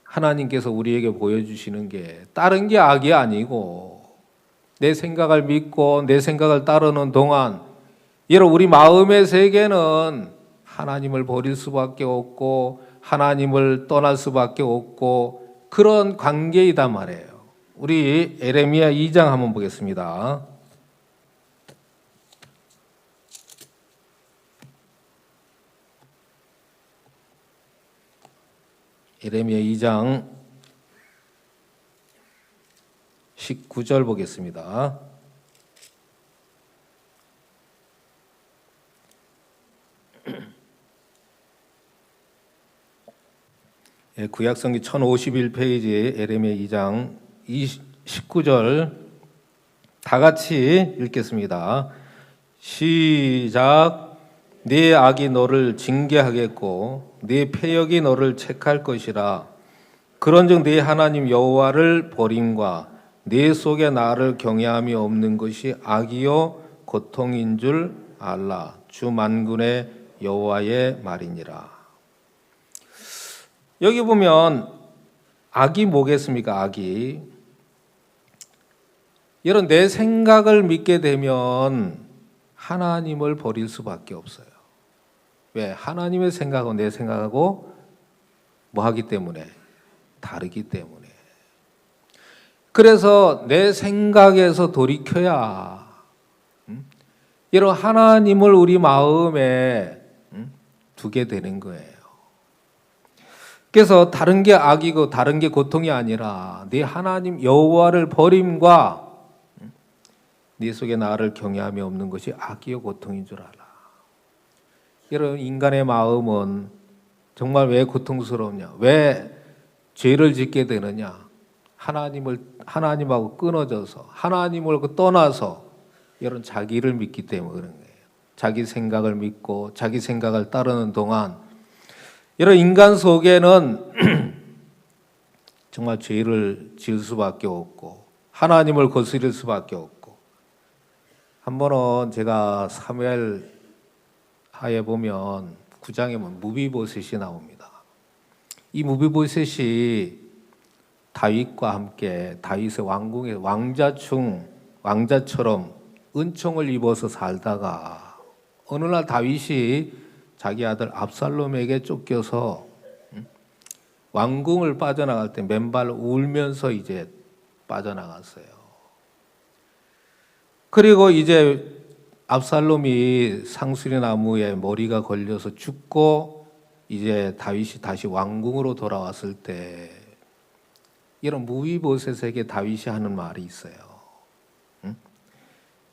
하나님께서 우리에게 보여주시는 게 다른 게 악이 아니고 내 생각을 믿고 내 생각을 따르는 동안 여러분 우리 마음의 세계는 하나님을 버릴 수밖에 없고 하나님을 떠날 수밖에 없고 그런 관계이단 말이에요. 우리 에레미야 2장 한번 보겠습니다. 에레미야 2장 19절 보겠습니다. 구약성기 1051페이지 에레미야 2장 19절 다 같이 읽겠습니다. 시작. 네 악이 너를 징계하겠고 네 패역이 너를 책할 것이라. 그런즉 네 하나님 여호와를 버림과 네 속에 나를 경외함이 없는 것이 악이요 고통인 줄 알라. 주 만군의 여호와의 말이니라. 여기 보면 악이 뭐겠습니까? 악이 여러분 내 생각을 믿게 되면 하나님을 버릴 수밖에 없어요. 왜? 하나님의 생각하고 내 생각하고 뭐 하기 때문에? 다르기 때문에. 그래서 내 생각에서 돌이켜야 이런 하나님을 우리 마음에 두게 되는 거예요. 그래서 다른 게 악이고 다른 게 고통이 아니라 네 하나님 여호와를 버림과 네 속에 나를 경외함이 없는 것이 악이요 고통인 줄 알아. 여러분 인간의 마음은 정말 왜 고통스럽냐? 왜 죄를 짓게 되느냐? 하나님하고 끊어져서 하나님을 떠나서 여러분 자기를 믿기 때문에 그런 거예요. 자기 생각을 믿고 자기 생각을 따르는 동안 여러분 인간 속에는 정말 죄를 지을 수밖에 없고 하나님을 거스릴 수밖에 없고 한 번은 제가 사무엘 하에 보면 9장에 보면 무비보셋이 나옵니다. 이 무비보셋이 다윗과 함께 다윗의 왕궁의 왕자처럼 은총을 입어서 살다가 어느 날 다윗이 자기 아들 압살롬에게 쫓겨서 왕궁을 빠져나갈 때 맨발로 울면서 이제 빠져나갔어요. 그리고 이제 압살롬이 상수리 나무에 머리가 걸려서 죽고 이제 다윗이 다시 왕궁으로 돌아왔을 때 이런 무비보셋에게 다윗이 하는 말이 있어요. 응?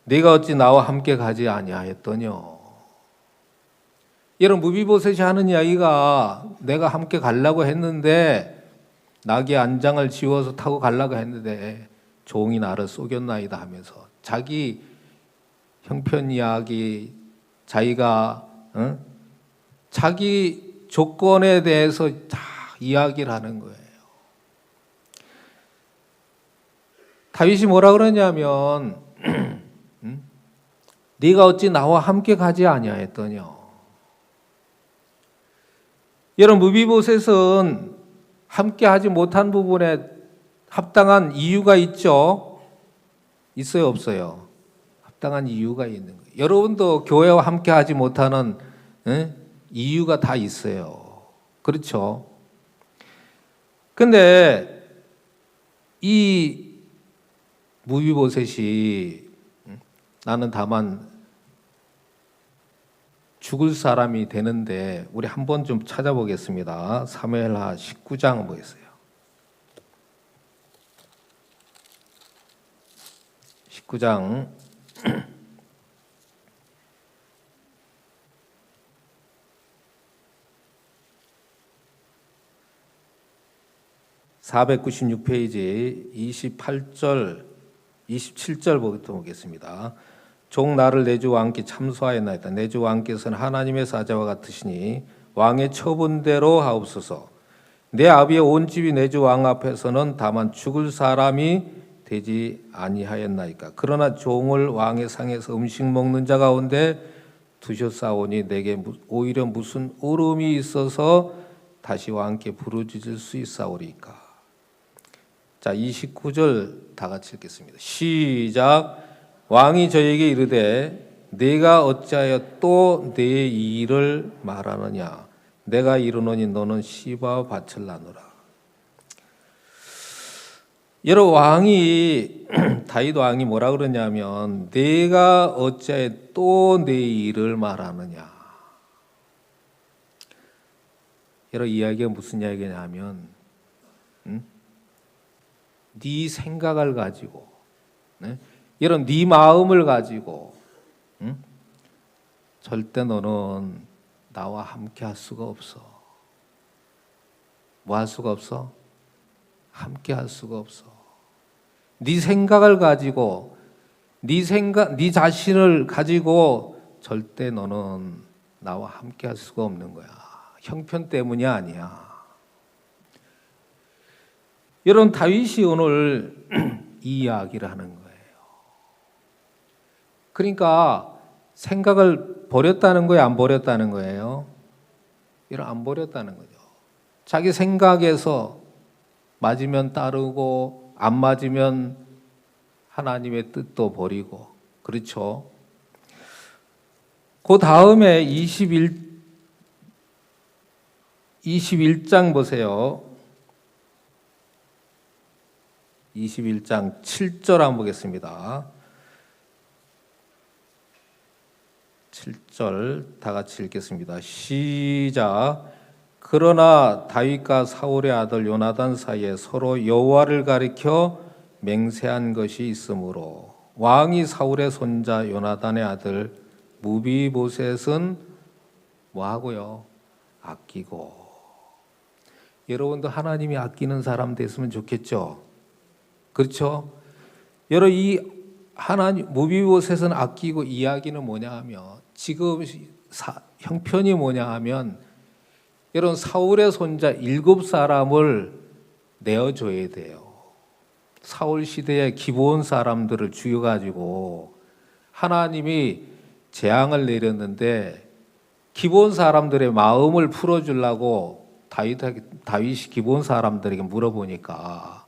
네가 어찌 나와 함께 가지 아니하였더뇨. 이런 무비보셋이 하는 이야기가 내가 함께 가려고 했는데 낙의 안장을 지워서 타고 가려고 했는데 종이 나를 속였나이다 하면서 자기 형편 이야기, 자기가 자기 조건에 대해서 다 이야기를 하는 거예요. 다윗이 뭐라 그러냐면 네가 어찌 나와 함께 가지 아니하였더냐. 여러분 무비보셋은 함께 하지 못한 부분에 합당한 이유가 있죠? 있어요, 없어요? 합당한 이유가 있는 거예요. 여러분도 교회와 함께 하지 못하는 이유가 다 있어요. 그렇죠? 근데 이 무비보셋이 나는 다만 죽을 사람이 되는데, 우리 한번 좀 찾아보겠습니다. 사무엘하 19장 보겠어요. 19장 496페이지 28절 27절부터 보겠습니다. 종 나를 내 주 왕께 참소하였나이다. 내 주 왕께서는 하나님의 사자와 같으시니 왕의 처분대로 하옵소서. 내 아비의 온 집이 내 주 왕 앞에서는 다만 죽을 사람이 되지 아니하였나이까. 그러나 종을 왕의 상에서 음식 먹는 자 가운데 두셨사오니 내게 오히려 무슨 울음이 있어서 다시 왕께 부르짖을 수 있사오리까. 자, 29절 다 같이 읽겠습니다. 시작. 왕이 저에게 이르되 내가 어찌하여 또 내 일을 말하느냐. 내가 이르노니 너는 시바와 밭을 나누라. 여러분, 왕이 다윗 왕이 뭐라 그러냐면 내가 어찌하여 또 내 일을 말하느냐. 여러분, 이야기가 무슨 이야기냐면 네 생각을 가지고, 여러분 네 마음을 가지고 절대 너는 나와 함께 할 수가 없어. 뭐 할 수가 없어? 함께 할 수가 없어. 네 생각을 가지고, 네 자신을 가지고 절대 너는 나와 함께 할 수가 없는 거야. 형편 때문이 아니야. 여러분, 다윗이 오늘 이 이야기를 하는 거예요. 그러니까 생각을 버렸다는 거예요, 안 버렸다는 거예요? 여러분, 안 버렸다는 거죠. 자기 생각에서 맞으면 따르고 안 맞으면 하나님의 뜻도 버리고, 그렇죠? 그 다음에 21장 보세요. 21장 7절 한번 보겠습니다. 7절 다 같이 읽겠습니다. 시작. 그러나 다윗과 사울의 아들 요나단 사이에 서로 여호와를 가리켜 맹세한 것이 있으므로 왕이 사울의 손자 요나단의 아들 무비보셋은 뭐하고요? 아끼고. 여러분도 하나님이 아끼는 사람 됐으면 좋겠죠? 그렇죠? 여러분, 이 하나님 무비보셋은 아끼고 이야기는 뭐냐 하면, 지금 형편이 뭐냐 하면, 여러분 사울의 손자 7사람을 내어줘야 돼요. 사울 시대의 기본 사람들을 죽여가지고 하나님이 재앙을 내렸는데, 기본 사람들의 마음을 풀어주려고 다윗이 기본 사람들에게 물어보니까,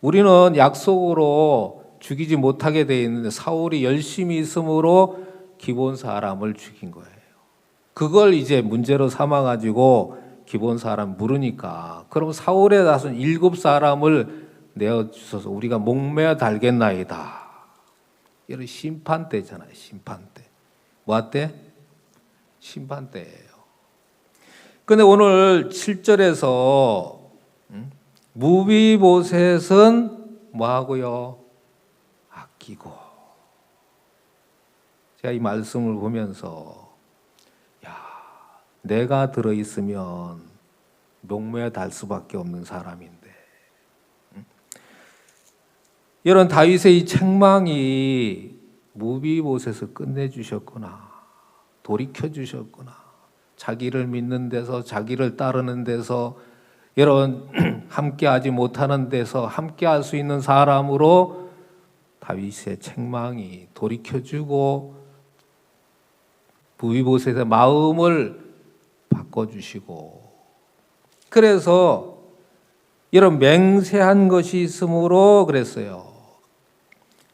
우리는 약속으로 죽이지 못하게 돼 있는데 사울이 열심히 있으므로 기본 사람을 죽인 거예요. 그걸 이제 문제로 삼아가지고 기본 사람 물으니까, 그럼 사울의 다손 7사람을 내어주셔서 우리가 목매어 달겠나이다. 이런 심판 때잖아요. 심판 때. 뭐 때? 심판 때예요. 근데 오늘 7절에서 무비보셋은 뭐하고요? 아끼고. 제가 이 말씀을 보면서, 야, 내가 들어있으면 목매어 달 수밖에 없는 사람인데, 이런 다윗의 이 책망이 무비보셋을 끝내주셨구나, 돌이켜주셨구나. 자기를 믿는 데서, 자기를 따르는 데서, 이런 함께하지 못하는 데서 함께할 수 있는 사람으로 다윗의 책망이 돌이켜주고 무비보셋의 마음을 바꿔주시고, 그래서 이런 맹세한 것이 있으므로 그랬어요.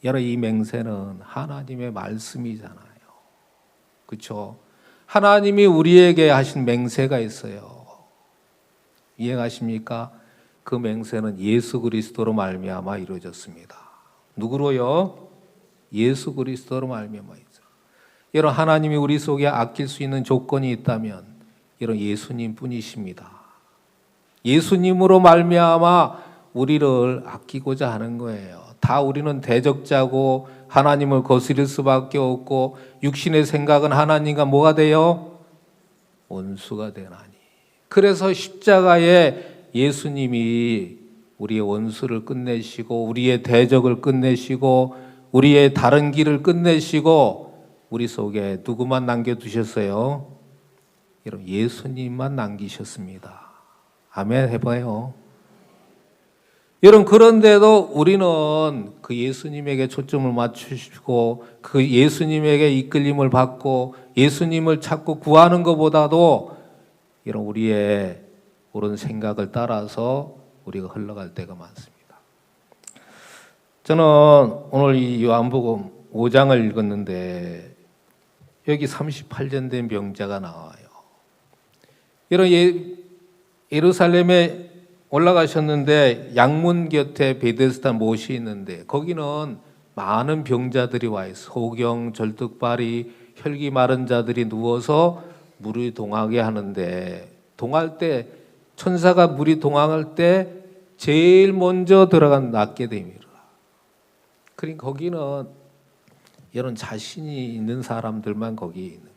여러분, 이 맹세는 하나님의 말씀이잖아요. 그렇죠? 하나님이 우리에게 하신 맹세가 있어요. 이해가십니까? 그 맹세는 예수 그리스도로 말미암아 이루어졌습니다. 누구로요? 예수 그리스도로 말미암아 있어요. 여러분, 하나님이 우리 속에 아낄 수 있는 조건이 있다면 이런 예수님 뿐이십니다. 예수님으로 말미암아 우리를 아끼고자 하는 거예요. 다 우리는 대적자고 하나님을 거스릴 수밖에 없고 육신의 생각은 하나님과 뭐가 돼요? 원수가 되나니. 그래서 십자가에 예수님이 우리의 원수를 끝내시고 우리의 대적을 끝내시고 우리의 다른 길을 끝내시고 우리 속에 누구만 남겨두셨어요? 여러분, 예수님만 남기셨습니다. 아멘 해봐요. 여러분, 그런데도 우리는 그 예수님에게 초점을 맞추시고 그 예수님에게 이끌림을 받고 예수님을 찾고 구하는 것보다도 이런 우리의 옳은 생각을 따라서 우리가 흘러갈 때가 많습니다. 저는 오늘 이 요한복음 5장을 읽었는데 여기 38년 된 병자가 나와요. 이런 예루살렘에 올라가셨는데 양문 곁에 베데스다 못이 있는데 거기는 많은 병자들이 와 있어. 소경, 절뚝발이, 혈기 마른 자들이 누워서 물이 동하게 하는데 동할 때 천사가 물이 동할 때 제일 먼저 들어간 낫게 됩니다. 그러니까 거기는 이런 자신이 있는 사람들만 거기 있는 거예요.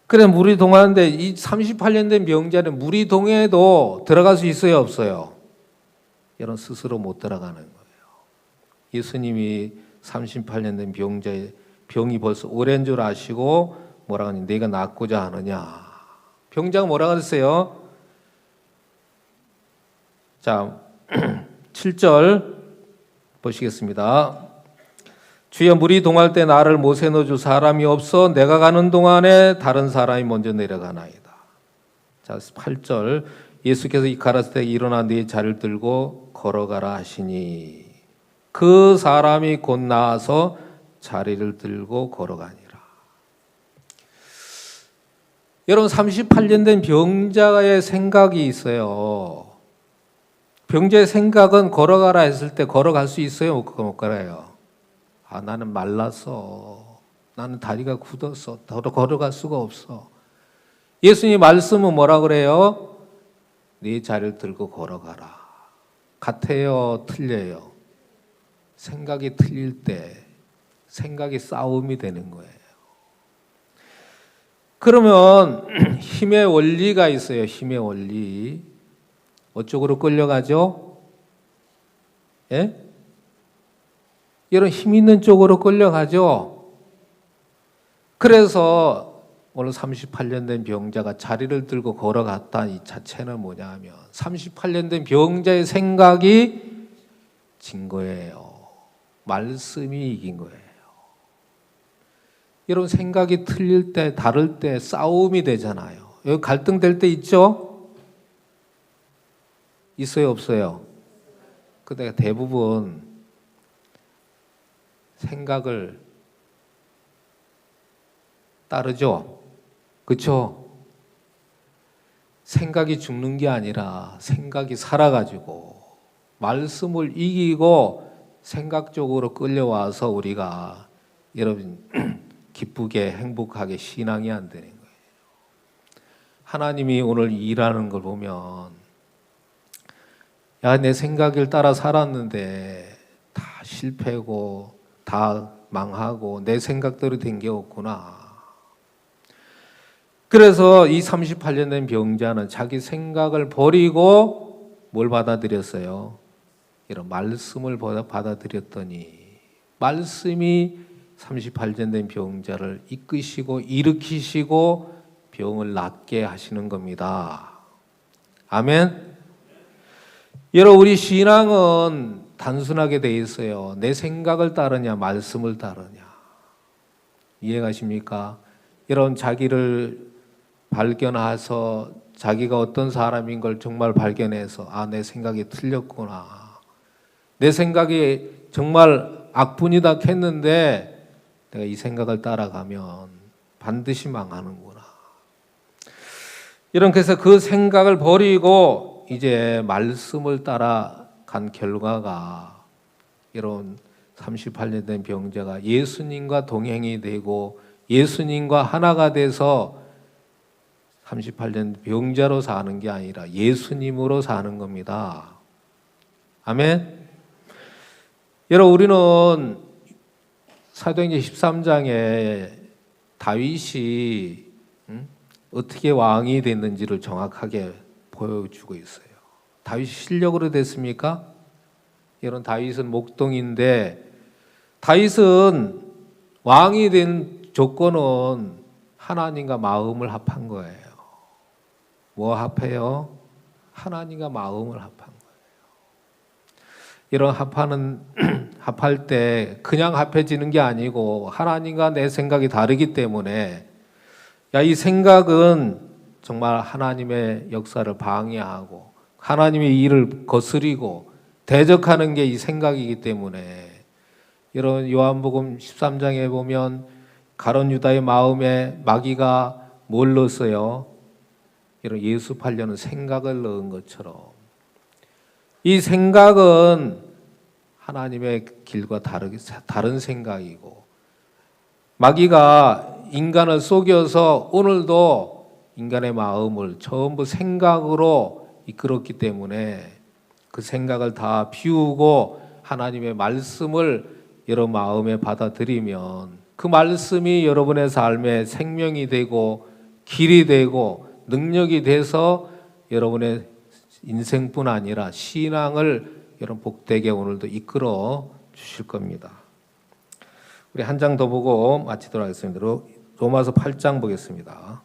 그래 물이 동하는데 이 38년 된 병자는 물이 동해도 들어갈 수 있어요, 없어요? 이런 스스로 못 들어가는 거예요. 예수님이 38년 된 병자의 병이 벌써 오랜 줄 아시고 뭐라 하니 내가 낫고자 하느냐. 병자가 뭐라 그랬어요? 자, 7절 보시겠습니다. 주여 물이 동할 때 나를 못에 넣어줄 사람이 없어 내가 가는 동안에 다른 사람이 먼저 내려가나이다. 자, 8절 예수께서 이 가라사대 때 일어나 네 자리를 들고 걸어가라 하시니 그 사람이 곧 나와서 자리를 들고 걸어가니라. 여러분 38년 된 병자의 생각이 있어요. 병자의 생각은 걸어가라 했을 때 걸어갈 수 있어요? 못 걸어요? 아, 나는 말랐어. 나는 다리가 굳었어. 걸어갈 수가 없어. 예수님 말씀은 뭐라 그래요? 네 자리를 들고 걸어가라. 같아요? 틀려요? 생각이 틀릴 때 생각이 싸움이 되는 거예요. 그러면 힘의 원리가 있어요. 힘의 원리. 어쪽으로 끌려가죠? 예? 이런 힘 있는 쪽으로 끌려가죠. 그래서 오늘 38년 된 병자가 자리를 들고 걸어갔다 이 자체는 뭐냐 하면 38년 된 병자의 생각이 진 거예요. 말씀이 이긴 거예요. 여러분 생각이 틀릴 때 다를 때 싸움이 되잖아요. 여기 갈등될 때 있죠? 있어요, 없어요? 근데 대부분 생각을 따르죠. 그렇죠? 생각이 죽는 게 아니라 생각이 살아가지고 말씀을 이기고 생각적으로 끌려와서 우리가 여러분 기쁘게 행복하게 신앙이 안 되는 거예요. 하나님이 오늘 일하는 걸 보면 야, 내 생각을 따라 살았는데 다 실패고 다 망하고 내 생각대로 된 게 없구나. 그래서 이 38년 된 병자는 자기 생각을 버리고 뭘 받아들였어요? 이런 말씀을 받아들였더니 말씀이 38년 된 병자를 이끄시고 일으키시고 병을 낫게 하시는 겁니다. 아멘. 여러분 우리 신앙은 단순하게 돼 있어요. 내 생각을 따르냐 말씀을 따르냐. 이해가십니까? 이런 자기를 발견해서 자기가 어떤 사람인 걸 정말 발견해서 내 생각이 틀렸구나. 내 생각이 정말 악분이다 했는데 내가 이 생각을 따라가면 반드시 망하는구나. 그래서 그 생각을 버리고 이제 말씀을 따라간 결과가 이런 38년 된 병자가 예수님과 동행이 되고 예수님과 하나가 돼서 38년 병자로 사는 게 아니라 예수님으로 사는 겁니다. 아멘. 여러분, 우리는 사도행전 13장에 다윗이 어떻게 왕이 됐는지를 정확하게 보여주고 있어요. 다윗이 실력으로 됐습니까? 이런 다윗은 목동인데 다윗은 왕이 된 조건은 하나님과 마음을 합한 거예요. 뭐 합해요? 하나님과 마음을 합한 거예요. 이런 합할 때 그냥 합해지는 게 아니고 하나님과 내 생각이 다르기 때문에 이 생각은 정말 하나님의 역사를 방해하고 하나님의 일을 거스리고 대적하는 게 이 생각이기 때문에 이런 요한복음 13장에 보면 가룟 유다의 마음에 마귀가 뭘 넣었어요? 이런 예수 팔려는 생각을 넣은 것처럼 이 생각은 하나님의 길과 다른 생각이고 마귀가 인간을 속여서 오늘도 인간의 마음을 전부 생각으로 이끌었기 때문에 그 생각을 다 비우고 하나님의 말씀을 여러분 마음에 받아들이면 그 말씀이 여러분의 삶에 생명이 되고 길이 되고 능력이 돼서 여러분의 인생뿐 아니라 신앙을 여러분 복되게 오늘도 이끌어 주실 겁니다. 우리 한 장 더 보고 마치도록 하겠습니다. 로마서 8장 보겠습니다.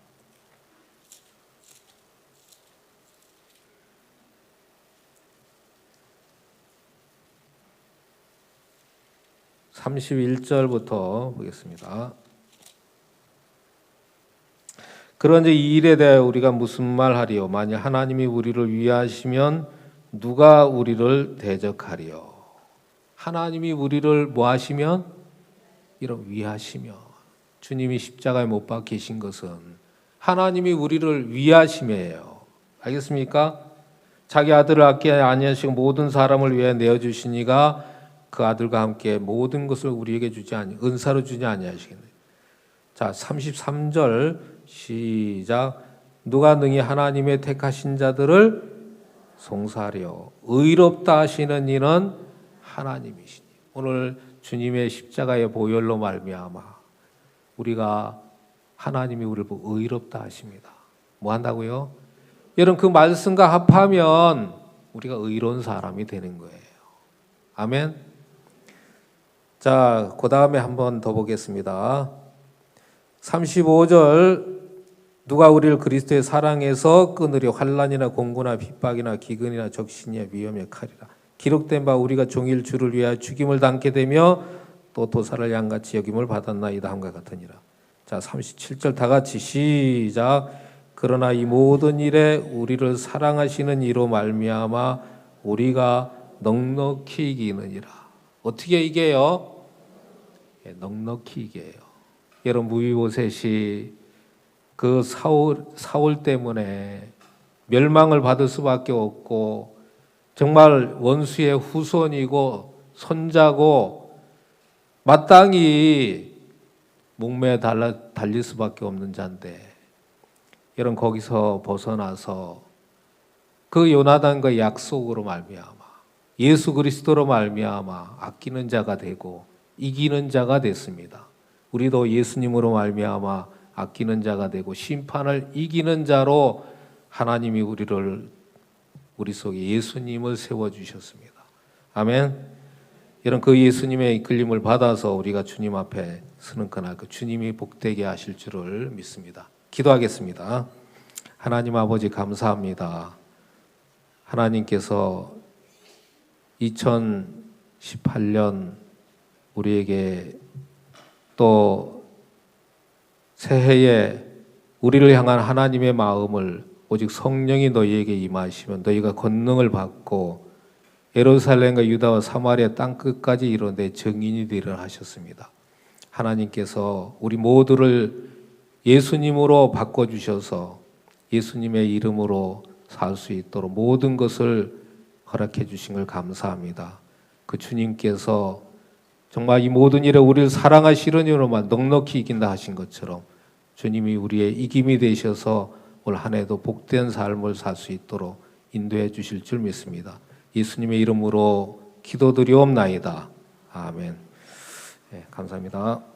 (31절부터) 보겠습니다. 그런즉 이 일에 대하여 우리가 무슨 말하리요? 만일 하나님이 우리를 위하시면 누가 우리를 대적하리요? 하나님이 우리를 뭐 하시면? 이런 위하시면 주님이 십자가에 못 박히신 것은 하나님이 우리를 위하심이에요. 알겠습니까? 자기 아들을 아끼지 아니하시고 모든 사람을 위해 내어주시니가 그 아들과 함께 모든 것을 우리에게 은사로 주지 아니하시겠네요. 자, 33절 시작. 누가 능히 하나님의 택하신 자들을 송사하려 의롭다 하시는 이는 하나님이시니. 오늘 주님의 십자가의 보혈로 말미암아 우리가 하나님이 우리를 보고 의롭다 하십니다. 뭐 한다고요? 여러분 그 말씀과 합하면 우리가 의로운 사람이 되는 거예요. 아멘. 자, 그 다음에 한 번 더 보겠습니다. 35절 누가 우리를 그리스도의 사랑에서 끊으려 환난이나 공고나 핍박이나 기근이나 적신이나 위험에 칼이라 기록된 바 우리가 종일 주를 위하여 죽임을 당게 되며 또 도사를 양같이 여김을 받았나이다 함과 같으니라. 자, 37절 다 같이 시작. 그러나 이 모든 일에 우리를 사랑하시는 이로 말미암아 우리가 넉넉히 이기느니라. 어떻게 이겨요? 넉넉히 이겨요. 여러분 무비보셋이 그 사울 때문에 멸망을 받을 수밖에 없고 정말 원수의 후손이고 손자고 마땅히 목매에 달릴 수밖에 없는 자인데 여러분 거기서 벗어나서 그 요나단과의 약속으로 말미암아 예수 그리스도로 말미암아 아끼는 자가 되고 이기는 자가 됐습니다. 우리도 예수님으로 말미암아 아끼는 자가 되고 심판을 이기는 자로 하나님이 우리 속에 예수님을 세워주셨습니다. 아멘. 이런 그 예수님의 이끌림을 받아서 우리가 주님 앞에 서는 그날 그 주님이 복되게 하실 줄을 믿습니다. 기도하겠습니다. 하나님 아버지 감사합니다. 하나님께서 2018년 우리에게 또 새해에 우리를 향한 하나님의 마음을 오직 성령이 너희에게 임하시면 너희가 권능을 받고 예루살렘과 유다와 사마리아 땅 끝까지 이르러 내 증인이 되리라 하셨습니다. 하나님께서 우리 모두를 예수님으로 바꿔주셔서 예수님의 이름으로 살 수 있도록 모든 것을 허락해 주신 걸 감사합니다. 그 주님께서 정말 이 모든 일에 우리를 사랑하시는 이로만 넉넉히 이긴다 하신 것처럼 주님이 우리의 이김이 되셔서 올 한 해도 복된 삶을 살 수 있도록 인도해 주실 줄 믿습니다. 예수님의 이름으로 기도드리옵나이다. 아멘. 네, 감사합니다.